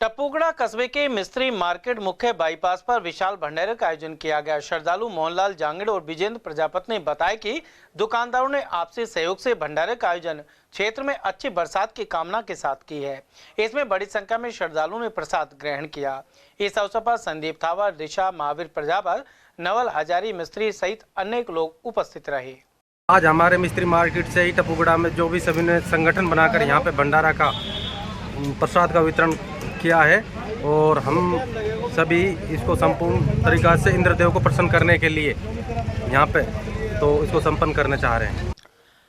टप्पूगढ़ा कस्बे के मिस्त्री मार्केट मुख्य बाईपास पर विशाल भंडारे का आयोजन किया गया। श्रद्धालु मोहनलाल जांगड़ और विजेंद्र प्रजापति ने बताया कि दुकानदारों ने आपसी सहयोग से भंडारे का आयोजन क्षेत्र में अच्छी बरसात की कामना के साथ की है। इसमें बड़ी संख्या में श्रद्धालुओं ने प्रसाद ग्रहण किया। इस अवसर पर संदीप थावर, दिशा, महावीर प्रजापति, नवल हजारी मिस्त्री सहित अनेक लोग उपस्थित रहे। आज हमारे मिस्त्री मार्केट से ही टप्पूगढ़ा में जो भी सभी ने संगठन बनाकर यहाँ पे भंडारा का प्रसाद का वितरण किया है और हम सभी इसको संपूर्ण तरीका से इंद्रदेव को प्रसन्न करने के लिए यहाँ पे तो इसको संपन्न करना चाह रहे हैं।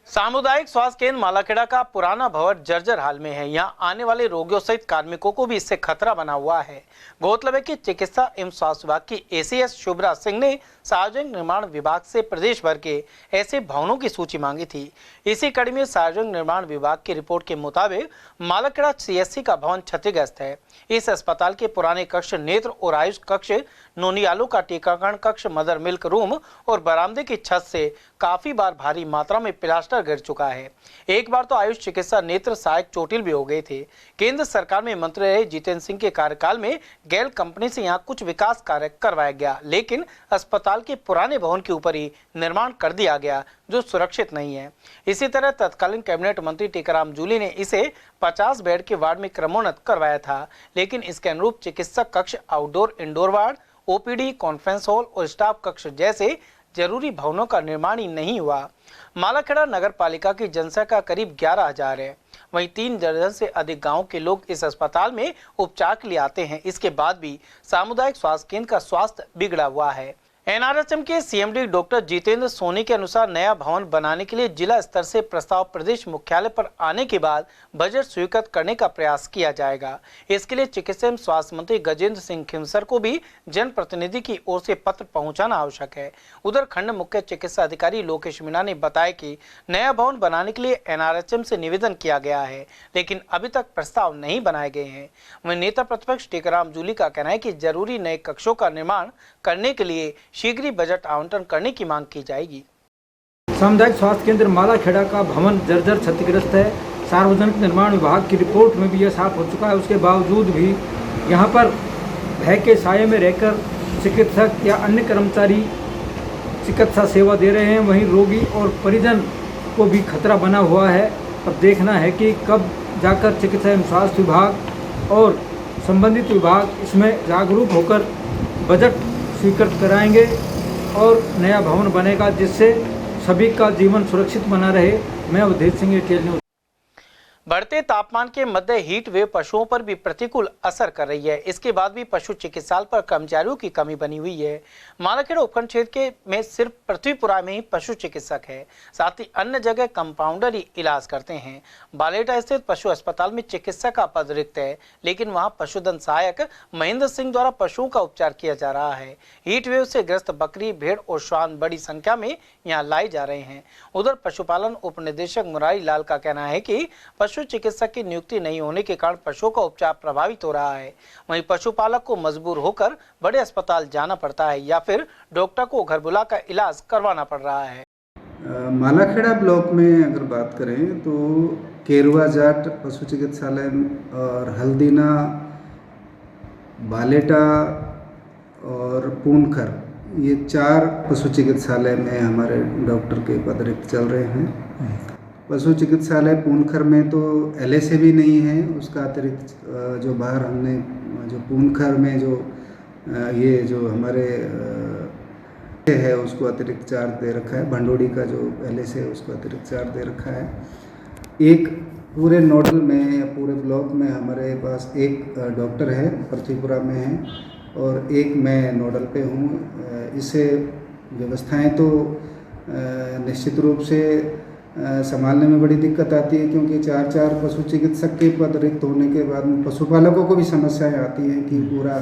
सामुदायिक स्वास्थ्य केंद्र मालाखेड़ा का पुराना भवन जर्जर हाल में है। यहाँ आने वाले रोगियों सहित कार्मिकों को भी इससे खतरा बना हुआ है। गौरतलब है कि चिकित्सा एवं स्वास्थ्य विभाग की ACS शुभ्रा सिंह ने सार्वजनिक निर्माण विभाग से प्रदेश भर के ऐसे भवनों की सूची मांगी थी। इसी कड़ी में सार्वजनिक निर्माण विभाग की रिपोर्ट के मुताबिक मालाखेड़ा CSC का भवन क्षतिग्रस्त है। इस अस्पताल के पुराने कक्ष, नेत्र और आयुष कक्ष, नोनियालों का टीकाकरण कक्ष, मदर मिल्क रूम और बरामदे की छत से काफी बार भारी मात्रा में प्लास्टर गिर चुका है। एक बार तो आयुष चिकित्सा नेत्र सहायक चोटिल भी हो गए थे। केंद्र सरकार में मंत्री रहे जितेंद्र सिंह के कार्यकाल में गैल कंपनी से यहाँ कुछ विकास कार्य करवाया गया, लेकिन अस्पताल के पुराने भवन के ऊपर ही निर्माण कर दिया गया जो सुरक्षित नहीं है। इसी तरह तत्कालीन कैबिनेट मंत्री टीकाराम जूली ने इसे 50 बेड के वार्ड में क्रमोन्नत करवाया था, लेकिन इसके अनुरूप चिकित्सक कक्ष, outdoor indoor ward, OPD, conference hall और स्टाफ कक्ष जैसे जरूरी भवनों का निर्माण ही नहीं हुआ। मालाखेड़ा नगर पालिका की जनसंख्या करीब 11,000 है। वहीं 3 दर्जन से अधिक गांव के लोग इस अस्पताल में उपचार के लिए आते हैं। इसके बाद भी सामुदायिक स्वास्थ्य केंद्र का स्वास्थ्य बिगड़ा हुआ है। NRHM के CMD डॉक्टर जितेंद्र सोनी के अनुसार नया भवन बनाने के लिए जिला स्तर से प्रस्ताव प्रदेश मुख्यालय पर आने के बाद बजट स्वीकृत करने का प्रयास किया जाएगा। इसके लिए चिकित्सा एवं स्वास्थ्य मंत्री गजेंद्र सिंह खिमसर को भी जनप्रतिनिधि की ओर से पत्र पहुंचाना आवश्यक है। उधर खंड मुख्य चिकित्सा अधिकारी लोकेश मीणा ने बताया कि नया भवन बनाने के लिए NRHM से निवेदन किया गया है, लेकिन अभी तक प्रस्ताव नहीं बनाए गए हैं। वहीं नेता प्रतिपक्ष टीकाराम जूली का कहना है कि जरूरी नए कक्षों का निर्माण करने के लिए शीघ्र बजट आवंटन करने की मांग की जाएगी। सामुदायिक स्वास्थ्य केंद्र मालाखेड़ा का भवन जर्जर क्षतिग्रस्त है। सार्वजनिक निर्माण विभाग की रिपोर्ट में भी यह साफ हो चुका है। उसके बावजूद भी यहाँ पर भय के साये में रहकर चिकित्सक या अन्य कर्मचारी चिकित्सा सेवा दे रहे हैं। वहीं रोगी और परिजन को भी खतरा बना हुआ है। अब देखना है कि कब जाकर चिकित्सा एवं स्वास्थ्य विभाग और संबंधित विभाग इसमें जागरूक होकर बजट स्वीकृत कराएंगे और नया भवन बनेगा जिससे सभी का जीवन सुरक्षित बना रहे। मैं अवधेश सिंह, ATL न्यूज़। बढ़ते तापमान के मध्य हीट वेव पशुओं पर भी प्रतिकूल असर कर रही है। इसके बाद भी पशु चिकित्सालय पर कर्मचारियों की कमी बनी हुई है। मालाखेड़ा उपखंड क्षेत्र में सिर्फ पृथ्वीपुरा में ही पशु चिकित्सक है, साथ ही अन्य जगह कंपाउंडर ही इलाज करते हैं। बालेटा स्थित पशु अस्पताल में चिकित्सक का पद रिक्त है, लेकिन वहां पशुधन सहायक महेंद्र सिंह द्वारा पशुओं का उपचार किया जा रहा है। हीट वेव से ग्रस्त बकरी, भेड़ और श्वान बड़ी संख्या में यहाँ लाए जा रहे हैं। उधर पशुपालन उप निदेशक मुरारी लाल का कहना है कि पशु चिकित्सक की नियुक्ति नहीं होने के कारण पशुओं का उपचार प्रभावित हो रहा है। वहीं पशुपालक को मजबूर होकर बड़े अस्पताल जाना पड़ता है या फिर डॉक्टर को घर बुलाकर इलाज करवाना पड़ रहा है। मालाखेड़ा ब्लॉक में अगर बात करें तो केरुआ जाट पशु चिकित्सालय और हल्दीना, बालेटा और पूनखर, ये 4 पशु चिकित्सालय में हमारे डॉक्टर के पद रिक्त चल रहे हैं। पशु चिकित्सालय पूनखर में तो LSA भी नहीं है, उसका अतिरिक्त जो बाहर हमने जो पूनखर में जो ये जो हमारे है उसको अतिरिक्त चार्ज दे रखा है। भंडोड़ी का जो LSA है उसको अतिरिक्त चार्ज दे रखा है। एक पूरे नोडल में या पूरे ब्लॉक में हमारे पास एक डॉक्टर है, पृथ्वीपुरा में है, और एक मैं नोडल पे हूँ। इससे व्यवस्थाएं तो निश्चित रूप से संभालने में बड़ी दिक्कत आती है, क्योंकि 4 पशु चिकित्सक के पद रिक्त होने के बाद पशुपालकों को भी समस्याएं आती हैं कि पूरा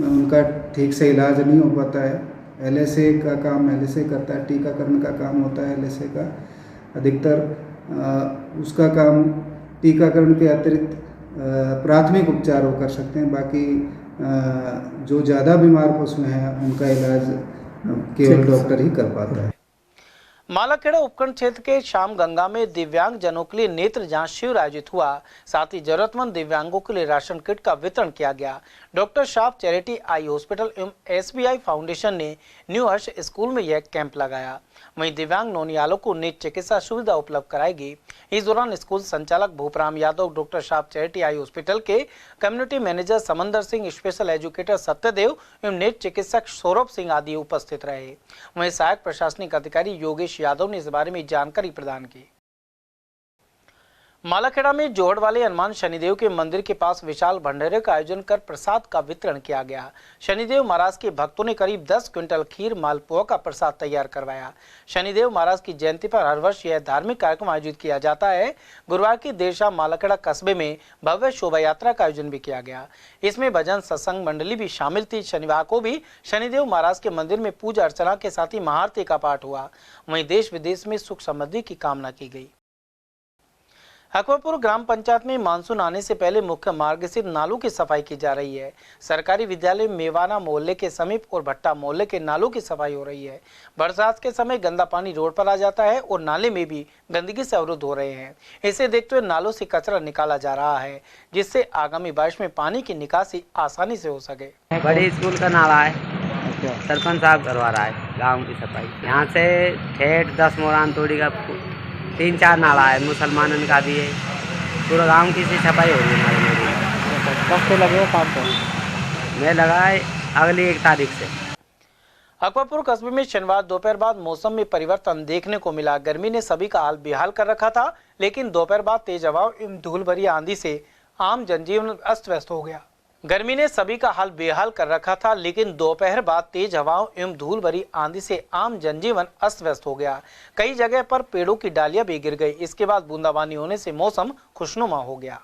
उनका ठीक से इलाज नहीं हो पाता है। LSA का काम LSA करता है, टीकाकरण का काम होता है LSA का अधिकतर, उसका काम टीकाकरण के अतिरिक्त प्राथमिक उपचार वो कर सकते हैं। बाकी जो ज़्यादा बीमार पशु हैं उनका इलाज केवल डॉक्टर ही कर पाता है। मालाखेड़ा उपखंड क्षेत्र के श्याम गंगा में दिव्यांग जनों के लिए नेत्र जांच शिविर आयोजित हुआ। साथ ही जरूरतमंद दिव्यांगों के लिए राशन किट का वितरण किया गया। डॉक्टर शाप चैरिटी आई हॉस्पिटल एवं SBI फाउंडेशन ने न्यू हर्ष स्कूल में यह कैंप लगाया। वहीं दिव्यांग नौनियालों को नेत्र चिकित्सा सुविधा उपलब्ध कराएगी। इस दौरान स्कूल संचालक भूपराम यादव, डॉक्टर शाप चैरिटी आई हॉस्पिटल के कम्युनिटी मैनेजर समंदर सिंह, स्पेशल एजुकेटर सत्यदेव एवं नेत्र चिकित्सक सौरभ सिंह आदि उपस्थित रहे। वहीं सहायक प्रशासनिक अधिकारी योगेश यादव ने इस बारे में जानकारी प्रदान की। मालाखेड़ा में जोहड़ वाले हनुमान शनिदेव के मंदिर के पास विशाल भंडारे का आयोजन कर प्रसाद का वितरण किया गया। शनिदेव महाराज के भक्तों ने करीब 10 क्विंटल खीर मालपुआ का प्रसाद तैयार करवाया। शनिदेव महाराज की जयंती पर हर वर्ष यह धार्मिक कार्यक्रम आयोजित किया जाता है। गुरुवार की देर शाम मालाखेड़ा कस्बे में भव्य शोभा यात्रा का आयोजन भी किया गया। इसमें भजन सत्संग मंडली भी शामिल थी। शनिवार को भी शनिदेव महाराज के मंदिर में पूजा अर्चना के साथ ही महाआरती का पाठ हुआ। वहीं देश विदेश में सुख समृद्धि की कामना की गई। अकबरपुर ग्राम पंचायत में मानसून आने से पहले मुख्य मार्ग से नालों की सफाई की जा रही है। सरकारी विद्यालय मेवाना मोहल्ले के समीप और भट्टा मोहल्ले के नालों की सफाई हो रही है। बरसात के समय गंदा पानी रोड पर आ जाता है और नाले में भी गंदगी से अवरुद्ध हो रहे हैं। इसे देखते हुए नालों से कचरा निकाला जा रहा है, जिससे आगामी बारिश में पानी की निकासी आसानी से हो सके। बड़ी स्कूल का नाला है, सरपंच साहब करवा रहा है गाँव की सफाई। यहाँ से ठेठ 10 मोरान तोड़ी का 3-4 नाला है, मुसलमानों का भी है। पूरा गांव की सी सफाई हो रही है हमारे में। कब से लगेगा काम पर? मैं लगा है अगली 1 तारीख से। अकबरपुर कस्बे में शनिवार दोपहर बाद मौसम में परिवर्तन देखने को मिला। गर्मी ने सभी का हाल बेहाल कर रखा था, लेकिन दोपहर बाद तेज हवाओं एवं धूल भरी आंधी से आम जनजीवन अस्त व्यस्त हो गया। गर्मी ने सभी का हाल बेहाल कर रखा था, लेकिन दोपहर बाद तेज हवाओं एवं धूल भरी आंधी से आम जनजीवन अस्त व्यस्त हो गया। कई जगह पर पेड़ों की डालियां भी गिर गई। इसके बाद बूंदाबांदी होने से मौसम खुशनुमा हो गया।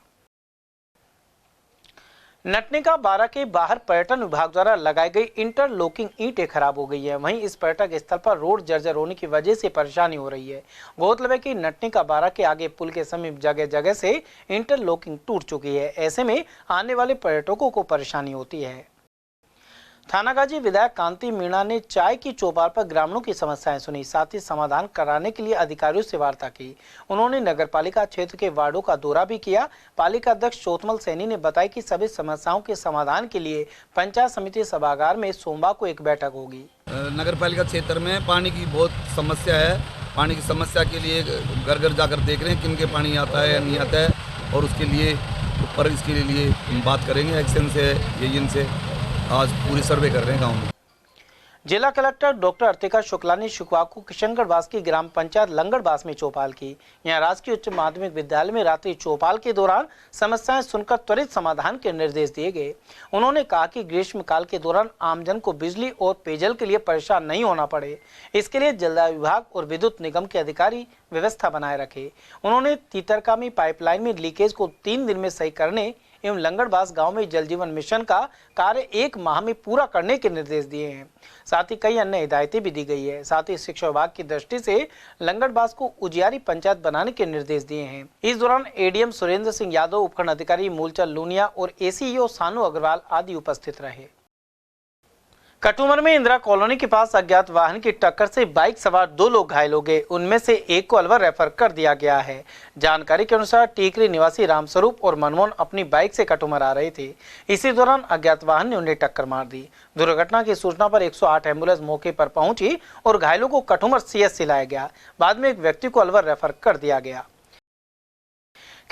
नटनिका बारा के बाहर पर्यटन विभाग द्वारा लगाई गई इंटरलॉकिंग ईंटें खराब हो गई है। वहीं इस पर्यटक स्थल पर रोड जर्जर होने की वजह से परेशानी हो रही है। गौरतलब है कि नटनिका बारा के आगे पुल के समीप जगह जगह से इंटरलॉकिंग टूट चुकी है। ऐसे में आने वाले पर्यटकों को परेशानी होती है। थानागाजी विधायक कांति मीणा ने चाय की चौपाल पर ग्रामीणों की समस्याएं सुनी, साथ ही समाधान कराने के लिए अधिकारियों से वार्ता की। उन्होंने नगरपालिका क्षेत्र के वार्डों का दौरा भी किया। पालिका अध्यक्ष चोतमल सैनी ने बताया कि सभी समस्याओं के समाधान के लिए पंचायत समिति सभागार में सोमवार को एक बैठक होगी। नगरपालिका क्षेत्र में पानी की बहुत समस्या है। पानी की समस्या के लिए घर घर जाकर देख रहे हैं किन के पानी आता है या नहीं आता है, और उसके लिए ऊपर इसके लिए बात करेंगे एक्शन से, ये से आज पूरी सर्वे कर रहे हैं गाँव में। जिला कलेक्टर डॉक्टर अर्तिका शुक्ला ने शुक्रवार को किशनगढ़वास की ग्राम पंचायत लंगड़बास में चौपाल की। यहां राजकीय उच्च माध्यमिक विद्यालय में रात्रि चौपाल के दौरान समस्याएं सुनकर त्वरित समाधान के निर्देश दिए गए। उन्होंने कहा कि ग्रीष्मकाल के दौरान आमजन को बिजली और पेयजल के लिए परेशान नहीं होना पड़े, इसके लिए जलदाय विभाग और विद्युत निगम के अधिकारी व्यवस्था बनाए रखे। उन्होंने तीतरकामी पाइपलाइन में लीकेज को 3 दिन में सही करने एवं लंगड़बास गांव में जल जीवन मिशन का कार्य 1 माह में पूरा करने के निर्देश दिए हैं। साथ ही कई अन्य हिदायतें भी दी गई है। साथ ही शिक्षा विभाग की दृष्टि से लंगड़बास को उजियारी पंचायत बनाने के निर्देश दिए हैं। इस दौरान एडीएम सुरेंद्र सिंह यादव, उपखंड अधिकारी मूलचंद लूनिया और एसीईओ सानू अग्रवाल आदि उपस्थित रहे। कटुमर में इंदिरा कॉलोनी के पास अज्ञात वाहन की टक्कर से बाइक सवार 2 लोग घायल हो गए। उनमें से एक को अलवर रेफर कर दिया गया है। जानकारी के अनुसार टीकरी निवासी रामस्वरूप और मनमोहन अपनी बाइक से कटुमर आ रहे थे। इसी दौरान अज्ञात वाहन ने उन्हें टक्कर मार दी। दुर्घटना की सूचना पर 108 एम्बुलेंस मौके पर पहुंची और घायलों को कटुमर सीएचसी लाया गया। बाद में एक व्यक्ति को अलवर रेफर कर दिया गया।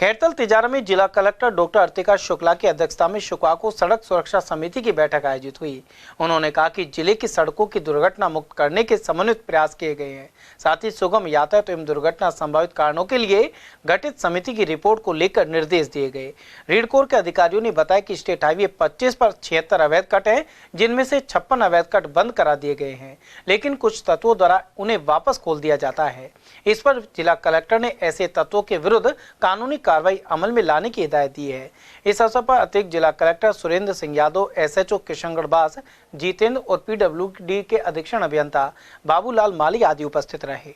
खैरतल तिजारा में जिला कलेक्टर डॉक्टर अर्तिका शुक्ला की अध्यक्षता में शुक्रवार को सड़क सुरक्षा समिति की बैठक आयोजित हुई। उन्होंने कहा कि जिले की सड़कों की दुर्घटना मुक्त करने के समन्वित प्रयास किए गए हैं। साथ ही सुगम यातायात एवं दुर्घटना संभावित कारणों के लिए गठित समिति की रिपोर्ट को लेकर निर्देश दिए गए। रीड कोर के अधिकारियों ने बताया कि स्टेट हाईवे 25 पर 76 अवैध कट हैं, जिनमें से 56 अवैध कट बंद करा दिए गए हैं, लेकिन कुछ तत्वों द्वारा उन्हें वापस खोल दिया जाता है। इस पर जिला कलेक्टर ने ऐसे तत्वों के विरुद्ध कानूनी कार्रवाई अमल में लाने की हिदायत दी है। इस अवसर पर अतिरिक्त जिला कलेक्टर सुरेंद्र सिंह यादव, SHO किशनगढ़ बास जितेंद्र और PWD के अधीक्षण अभियंता बाबूलाल माली आदि उपस्थित रहे।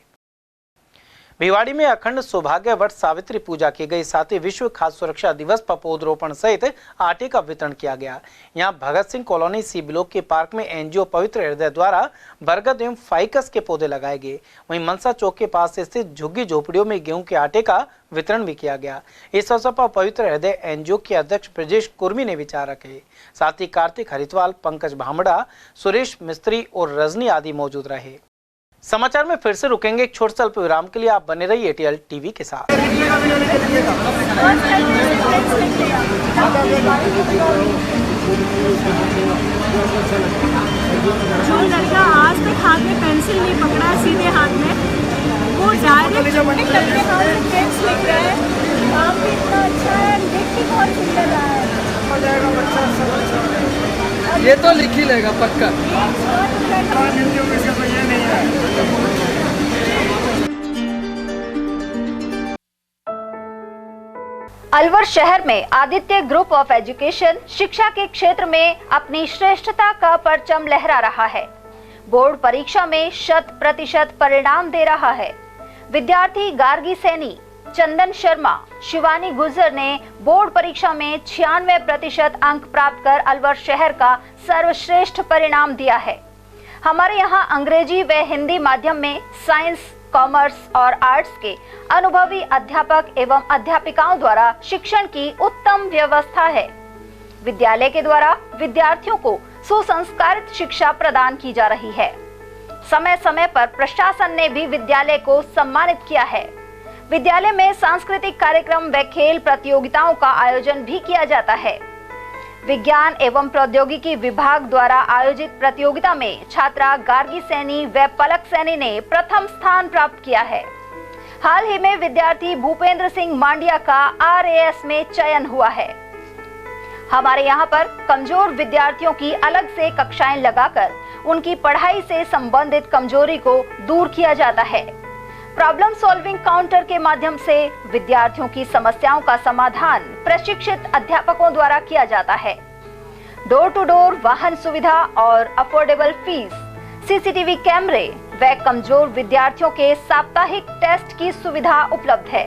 भिवाड़ी में अखंड सौभाग्य वट सावित्री पूजा की गई। साथ ही विश्व खाद्य सुरक्षा दिवस पर पौधरोपण सहित आटे का वितरण किया गया। यहां Bhagat Singh colony C block के पार्क में NGO पवित्र हृदय द्वारा बरगद एवं फाइकस के पौधे लगाए गए। वहीं मनसा चौक के पास स्थित झुग्गी झोपड़ियों में गेहूं के आटे का वितरण भी किया गया। इस अवसर पर पवित्र हृदय NGO के अध्यक्ष ब्रजेश कुर्मी ने विचार रखे। साथ ही कार्तिक हरिद्वाल, पंकज भामड़ा, सुरेश मिस्त्री और रजनी आदि मौजूद रहे। समाचार में फिर से रुकेंगे एक छोटे अल्प विराम के लिए। आप बने रहिए ATL TV के साथ। जो लड़का आज तक हाथ में पेंसिल नहीं पकड़ा सीधे हाथ में, वो डायरेक्ट अपने हाथ में पेंस लिख रहा है। काम भी इतना अच्छा है, देख के बहुत सुंदर रहा है। ये तो लिख ही लेगा पक्का। अलवर शहर में आदित्य ग्रुप ऑफ एजुकेशन शिक्षा के क्षेत्र में अपनी श्रेष्ठता का परचम लहरा रहा है। बोर्ड परीक्षा में 100% परिणाम दे रहा है। विद्यार्थी गार्गी सैनी, चंदन शर्मा, शिवानी गुर्जर ने बोर्ड परीक्षा में 96% अंक प्राप्त कर अलवर शहर का सर्वश्रेष्ठ परिणाम दिया है। हमारे यहाँ अंग्रेजी व हिंदी माध्यम में साइंस, कॉमर्स और आर्ट्स के अनुभवी अध्यापक एवं अध्यापिकाओं द्वारा शिक्षण की उत्तम व्यवस्था है। विद्यालय के द्वारा विद्यार्थियों को सुसंस्कारित शिक्षा प्रदान की जा रही है। समय समय पर प्रशासन ने भी विद्यालय को सम्मानित किया है। विद्यालय में सांस्कृतिक कार्यक्रम व खेल प्रतियोगिताओं का आयोजन भी किया जाता है। विज्ञान एवं प्रौद्योगिकी विभाग द्वारा आयोजित प्रतियोगिता में छात्रा गार्गी सैनी व पलक सैनी ने प्रथम स्थान प्राप्त किया है। हाल ही में विद्यार्थी भूपेंद्र सिंह मांडिया का RAS में चयन हुआ है। हमारे यहाँ पर कमजोर विद्यार्थियों की अलग से कक्षाएं लगाकर उनकी पढ़ाई से संबंधित कमजोरी को दूर किया जाता है। प्रॉब्लम सॉल्विंग काउंटर के माध्यम से विद्यार्थियों की समस्याओं का समाधान प्रशिक्षित अध्यापकों द्वारा किया जाता है। डोर टू डोर वाहन सुविधा और अफोर्डेबल फीस, CCTV कैमरे व कमजोर विद्यार्थियों के साप्ताहिक टेस्ट की सुविधा उपलब्ध है।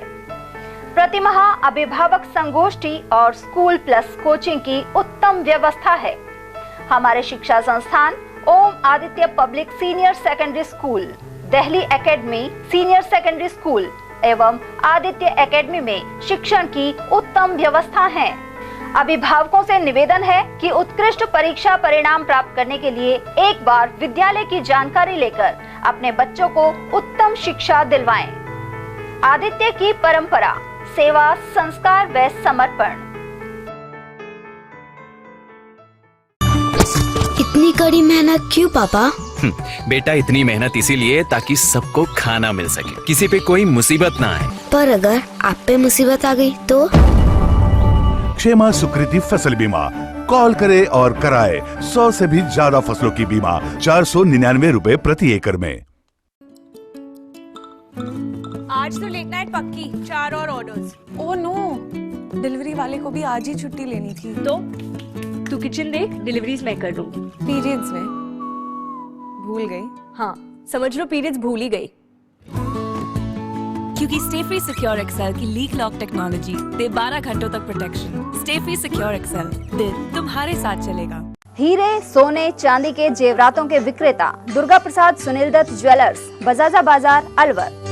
प्रतिमाह अभिभावक संगोष्ठी और स्कूल प्लस कोचिंग की उत्तम व्यवस्था है। हमारे शिक्षा संस्थान Om Aditya public senior secondary school, Delhi academy senior secondary school एवं आदित्य एकेडमी में शिक्षण की उत्तम व्यवस्था है। अभिभावकों से निवेदन है कि उत्कृष्ट परीक्षा परिणाम प्राप्त करने के लिए एक बार विद्यालय की जानकारी लेकर अपने बच्चों को उत्तम शिक्षा दिलवाएं। आदित्य की परंपरा, सेवा, संस्कार व समर्पण। इतनी कड़ी मेहनत क्यों पापा? बेटा, इतनी मेहनत इसीलिए ताकि सबको खाना मिल सके, किसी पे कोई मुसीबत ना आए। पर अगर आप पे मुसीबत आ गई तो? क्षेमा सुकृति फसल बीमा, कॉल करे और कराए 100 से भी ज्यादा फसलों की बीमा, 499 रुपए प्रति एकड़ में। आज तो लेट नाइट पक्की, 4 और ऑर्डर्स। ओह नो, डिलीवरी वाले को भी आज ही छुट्टी लेनी थी। तो तू किचन देख, डिलीवरीज मैं कर दूंगी। पीरियड्स में भूल गई। हाँ, समझ लो पीरियड्स भूल ही गई। क्योंकि स्टे फ्री सिक्योर एक्सेल की लीक लॉक टेक्नोलॉजी दे 12 घंटों तक protection. Stayfree Secure XL, दिल तुम्हारे साथ चलेगा। हीरे, सोने, चांदी के जेवरातों के विक्रेता दुर्गा प्रसाद सुनील दत्त ज्वेलर्स, बजाजा बाजार, अलवर।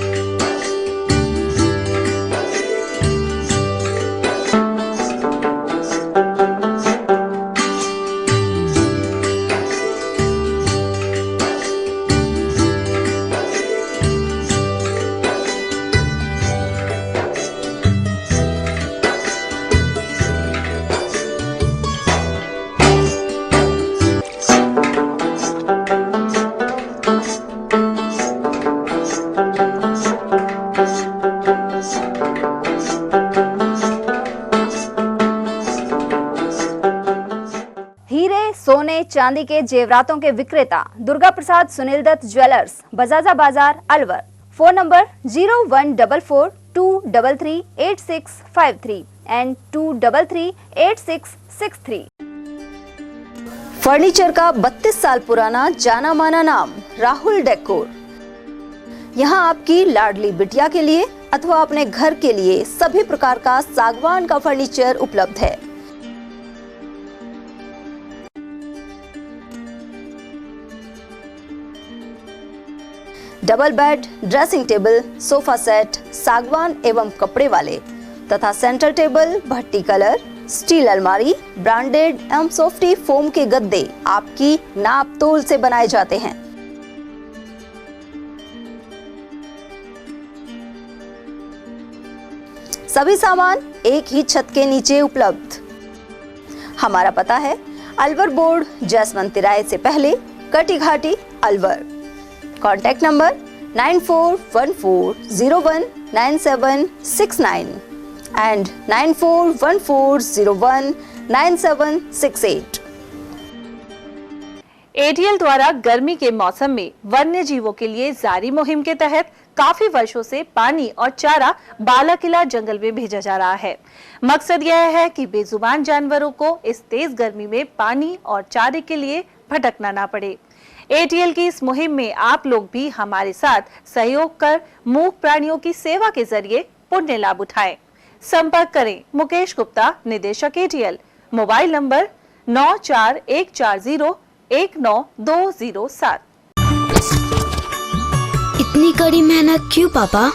चांदी के जेवरातों के विक्रेता दुर्गा प्रसाद सुनील दत्त ज्वेलर्स, बजाजा बाजार, Alwar. Phone number 0144233863 and 2338663। Furniture का 32 साल पुराना जाना माना नाम राहुल डेकोर। यहाँ आपकी लाडली बिटिया के लिए अथवा अपने घर के लिए सभी प्रकार का सागवान का फर्नीचर उपलब्ध है। Double bed, dressing table, sofa set सागवान एवं कपड़े वाले तथा सेंटर टेबल, भट्टी कलर, स्टील अलमारी, ब्रांडेड एवं सॉफ्टी फोम के गद्दे आपकी नाप तोल से बनाए जाते हैं। सभी सामान एक ही छत के नीचे उपलब्ध। हमारा पता है अलवर बोर्ड, जैसवंत तिराहे से पहले, Kati Ghati, Alwar. Contact number 9414019769 and 9414019768। ATL द्वारा गर्मी के मौसम में वन्य जीवों के लिए जारी मुहिम के तहत काफी वर्षों से पानी और चारा बालाकिला जंगल में भेजा जा रहा है। मकसद यह है कि बेजुबान जानवरों को इस तेज गर्मी में पानी और चारे के लिए भटकना ना पड़े। एटीएल की इस मुहिम में आप लोग भी हमारे साथ सहयोग कर मूक प्राणियों की सेवा के जरिए पुण्य लाभ उठाएं। संपर्क करें मुकेश गुप्ता, निदेशक एटीएल, मोबाइल नंबर 9414019207। इतनी कड़ी मेहनत क्यों पापा?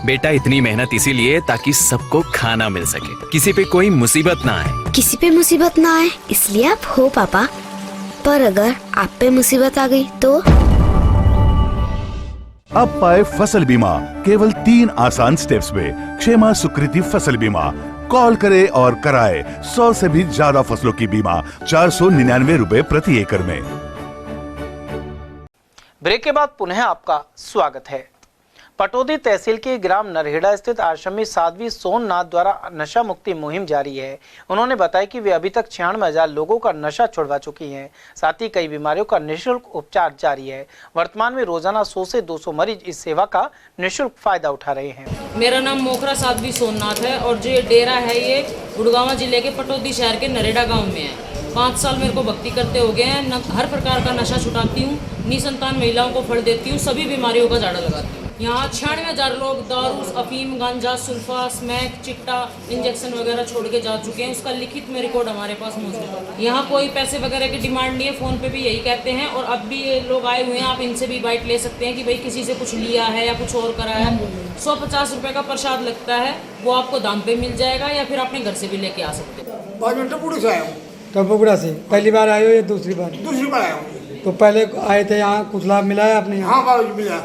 बेटा इतनी मेहनत इसीलिए ताकि सबको खाना मिल सके, किसी पे कोई मुसीबत ना आए। किसी पे मुसीबत ना आए इसलिए आप हो पापा, पर अगर आप पे मुसीबत आ गई तो? अब पाए फसल बीमा केवल 3 आसान स्टेप्स में। क्षेमा सुकृति फसल बीमा। कॉल करे और कराए 100 से भी ज्यादा फसलों की बीमा 499 रुपए प्रति एकड़ में। ब्रेक के बाद पुनः आपका स्वागत है। पटौदी तहसील के ग्राम नरहेड़ा स्थित आश्रम में साध्वी सोमनाथ द्वारा नशा मुक्ति मुहिम जारी है। उन्होंने बताया कि वे अभी तक 96,000 लोगों का नशा छुड़वा चुकी हैं। साथ ही कई बीमारियों का निःशुल्क उपचार जारी है। वर्तमान में रोजाना 100 से 200 मरीज इस सेवा का निःशुल्क फायदा उठा रहे हैं। मेरा नाम मोखरा साध्वी सोमनाथ है और जो ये डेरा है ये गुड़गांव जिले के पटौदी शहर के नरहेड़ा गाँव में है। 5 साल मेरे को भक्ति करते हो गए हैं। हर प्रकार का नशा छुटाती हूँ, निसंतान महिलाओं को फल देती हूँ, सभी बीमारियों का झाड़ा लगाती हूँ। यहाँ 96,000 लोग दारू, अफीम, गांजा, सुल्फा, स्मैक, चिट्टा, इंजेक्शन वगैरह छोड़ के जा चुके हैं। उसका लिखित में रिकॉर्ड हमारे पास मौजूद है। यहाँ कोई पैसे वगैरह की डिमांड नहीं है, फ़ोन पे भी यही कहते हैं। और अब भी ये लोग आए हुए हैं, आप इनसे भी बाइट ले सकते हैं कि भाई किसी से कुछ लिया है या कुछ और करा है। 150 रुपये का प्रसाद लगता है, वो आपको दाम पे मिल जाएगा या फिर अपने घर से भी लेके आ सकते हैं। 5 मिनट पूरी से आया हूँ। टम्पूगुड़ा से पहली बार आए हो या दूसरी बार? दूसरी बार आया हूँ। तो पहले आए थे यहाँ, कुछ लाभ मिला है आपने? हाँ बाबू मिला।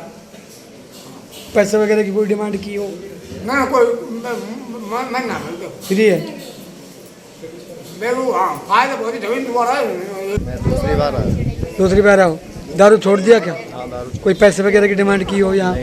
पैसे वगैरह की कोई डिमांड की हो? ना कोई, मैं ना फ्री है। मेरे को फायदा बहुत ही जमीन दोबारा है। दूसरी बार आया। दूसरी बार आओ। दारू छोड़ दिया क्या? हाँ, दारू। कोई पैसे वगैरह की डिमांड की हो यहाँ?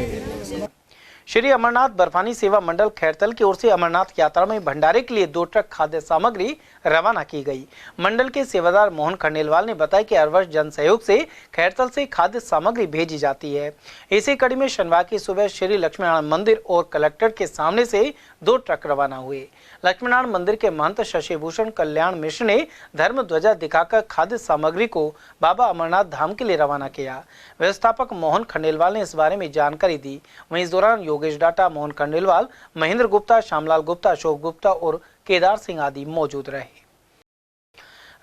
श्री अमरनाथ बर्फानी सेवा मंडल खैरतल की ओर से अमरनाथ यात्रा में भंडारे के लिए 2 ट्रक खाद्य सामग्री रवाना की गई। मंडल के सेवादार मोहन खंडेलवाल ने बताया कि हर वर्ष जन सहयोग से खैरतल से खाद्य सामग्री भेजी जाती है। इसी कड़ी में शनिवार की सुबह श्री लक्ष्मीनारायण मंदिर और कलेक्टर के सामने से 2 ट्रक रवाना हुए। लक्ष्मीनारायण मंदिर के महंत शशिभूषण कल्याण मिश्र ने धर्म ध्वजा दिखाकर खाद्य सामग्री को बाबा अमरनाथ धाम के लिए रवाना किया। व्यवस्थापक मोहन खंडेलवाल ने इस बारे में जानकारी दी। वहीं इस दौरान योगेश डाटा, मोहन खंडेलवाल, महेंद्र गुप्ता, श्यामलाल गुप्ता, अशोक गुप्ता और केदार सिंह आदि मौजूद रहे।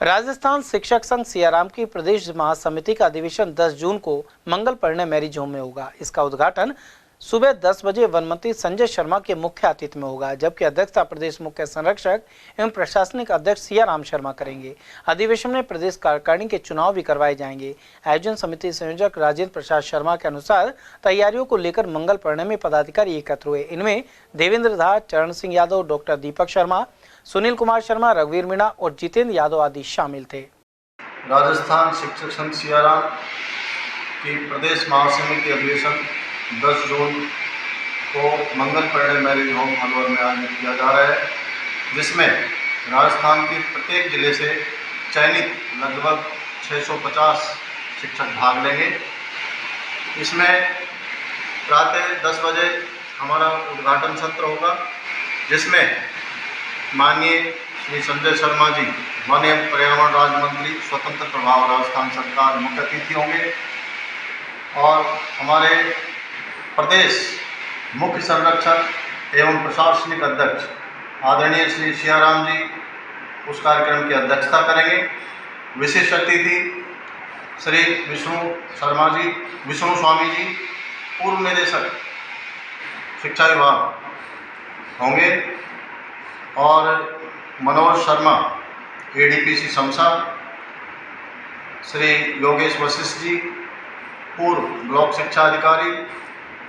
राजस्थान शिक्षक संघ सियाराम की प्रदेश महासमिति का अधिवेशन 10 जून को मंगल परिणय मैरिज होम में होगा। इसका उद्घाटन सुबह 10 बजे वन मंत्री संजय शर्मा के मुख्य आतिथ्य में होगा, जबकि अध्यक्षता प्रदेश मुख्य संरक्षक एवं प्रशासनिक अध्यक्ष सियाराम शर्मा करेंगे। अधिवेशन में प्रदेश कार्यकारिणी के चुनाव भी करवाए जाएंगे। आयोजन समिति संयोजक राजेंद्र प्रसाद शर्मा के अनुसार तैयारियों को लेकर मंगल परिणय में पदाधिकारी एकत्र हुए। इनमें देवेंद्र धा, चरण सिंह यादव, डॉक्टर दीपक शर्मा, सुनील कुमार शर्मा, रघुवीर मीणा और जितेंद्र यादव आदि शामिल थे। राजस्थान शिक्षक संघ सियाराम की प्रदेश महासमिति अधिवेशन 10 जून को मंगल परिणय मैरिज होम अलवर में आयोजित किया जा रहा है, जिसमें राजस्थान के प्रत्येक जिले से चयनित लगभग 650 शिक्षक भाग लेंगे। इसमें प्रातः 10 बजे हमारा उद्घाटन सत्र होगा, जिसमें माननीय श्री संजय शर्मा जी, वन एवं पर्यावरण राज्य मंत्री, स्वतंत्र प्रभाव राजस्थान सरकार, मुख्य अतिथि होंगे। और हमारे प्रदेश मुख्य संरक्षक एवं प्रशासनिक अध्यक्ष आदरणीय श्री सियाराम जी उस कार्यक्रम की अध्यक्षता करेंगे। विशिष्ट अतिथि श्री विष्णु स्वामी जी, पूर्व निदेशक शिक्षा विभाग होंगे। और मनोज शर्मा, एडीपीसी शमशा, श्री योगेश वशिष्ठ जी, पूर्व ब्लॉक शिक्षा अधिकारी,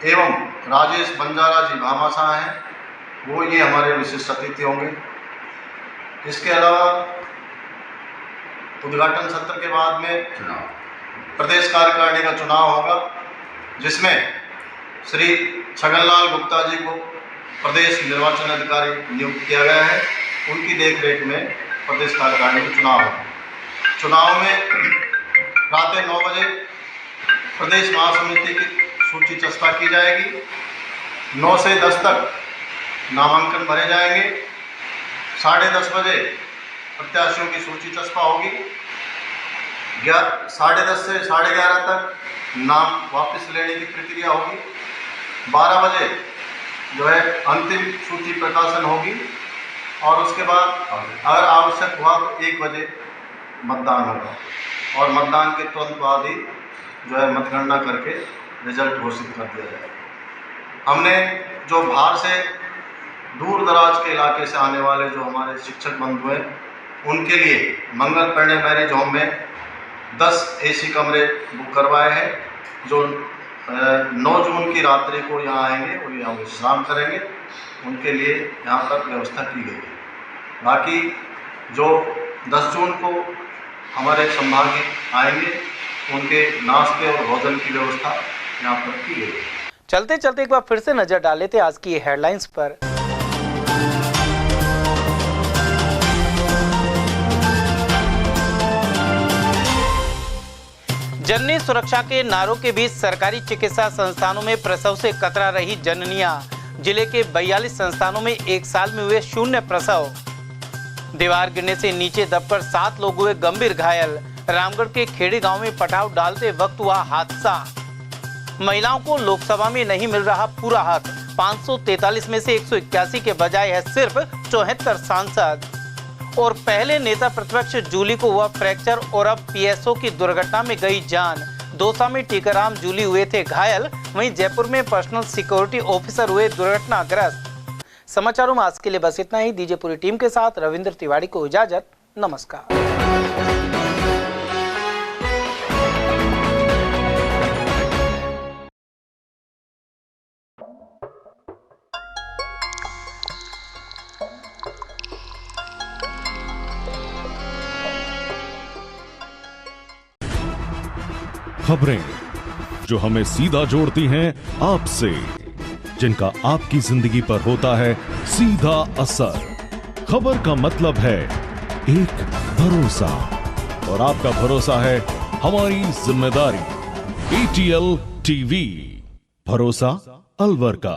एवं राजेश बंजारा जी भामाशाह हैं, वो ये हमारे विशिष्ट अतिथि होंगे। इसके अलावा उद्घाटन सत्र के बाद में प्रदेश कार्यकारिणी का चुनाव होगा, जिसमें श्री छगनलाल गुप्ता जी को प्रदेश निर्वाचन अधिकारी नियुक्त किया गया है। उनकी देखरेख में प्रदेश कार्यकारिणी का चुनाव होगा। चुनाव में प्रातः 9 बजे प्रदेश महासमिति की सूची चस्पा की जाएगी। 9 से 10 तक नामांकन भरे जाएंगे। 10:30 बजे प्रत्याशियों की सूची चस्पा होगी। 10:30 से 11:30 तक नाम वापस लेने की प्रक्रिया होगी। 12 बजे जो है अंतिम सूची प्रकाशन होगी। और उसके बाद अगर आवश्यक हुआ तो 1 बजे मतदान होगा। और मतदान के तुरंत बाद ही जो है मतगणना करके रिजल्ट घोषित कर दिया जाएगा। हमने जो बाहर से दूर दराज के इलाके से आने वाले जो हमारे शिक्षक बंधु हैं, उनके लिए मंगल पैड़े मैरिज होम में 10 AC कमरे बुक करवाए हैं। जो 9 जून की रात्रि को यहाँ आएंगे और यहाँ विश्राम करेंगे, उनके लिए यहाँ पर व्यवस्था की गई है। बाकी जो 10 जून को हमारे संभागी आएंगे, उनके नाश्ते और भोजन की व्यवस्था यहाँ पर की गई है। चलते चलते एक बार फिर से नजर डाल लेते आज की हेडलाइंस पर। जननी सुरक्षा के नारों के बीच सरकारी चिकित्सा संस्थानों में प्रसव से कतरा रही जननियां। जिले के 42 संस्थानों में 1 साल में हुए 0 प्रसव। दीवार गिरने से नीचे दबकर 7 लोग हुए गंभीर घायल। रामगढ़ के खेड़ी गांव में पटाव डालते वक्त हुआ हादसा। महिलाओं को लोकसभा में नहीं मिल रहा पूरा हक। 543 में से 181 के बजाय है सिर्फ 74 सांसद। और पहले नेता प्रतिपक्ष जूली को हुआ फ्रैक्चर और अब PSO की दुर्घटना में गई जान। दौसा में टीकाराम जूली हुए थे घायल, वहीं जयपुर में पर्सनल सिक्योरिटी ऑफिसर हुए दुर्घटनाग्रस्त। समाचारों में आज के लिए बस इतना ही। दीजिए पूरी टीम के साथ रविंद्र तिवारी को इजाजत। नमस्कार। खबरें जो हमें सीधा जोड़ती हैं आपसे, जिनका आपकी जिंदगी पर होता है सीधा असर। खबर का मतलब है एक भरोसा, और आपका भरोसा है हमारी जिम्मेदारी। ATL TV, भरोसा अलवर का।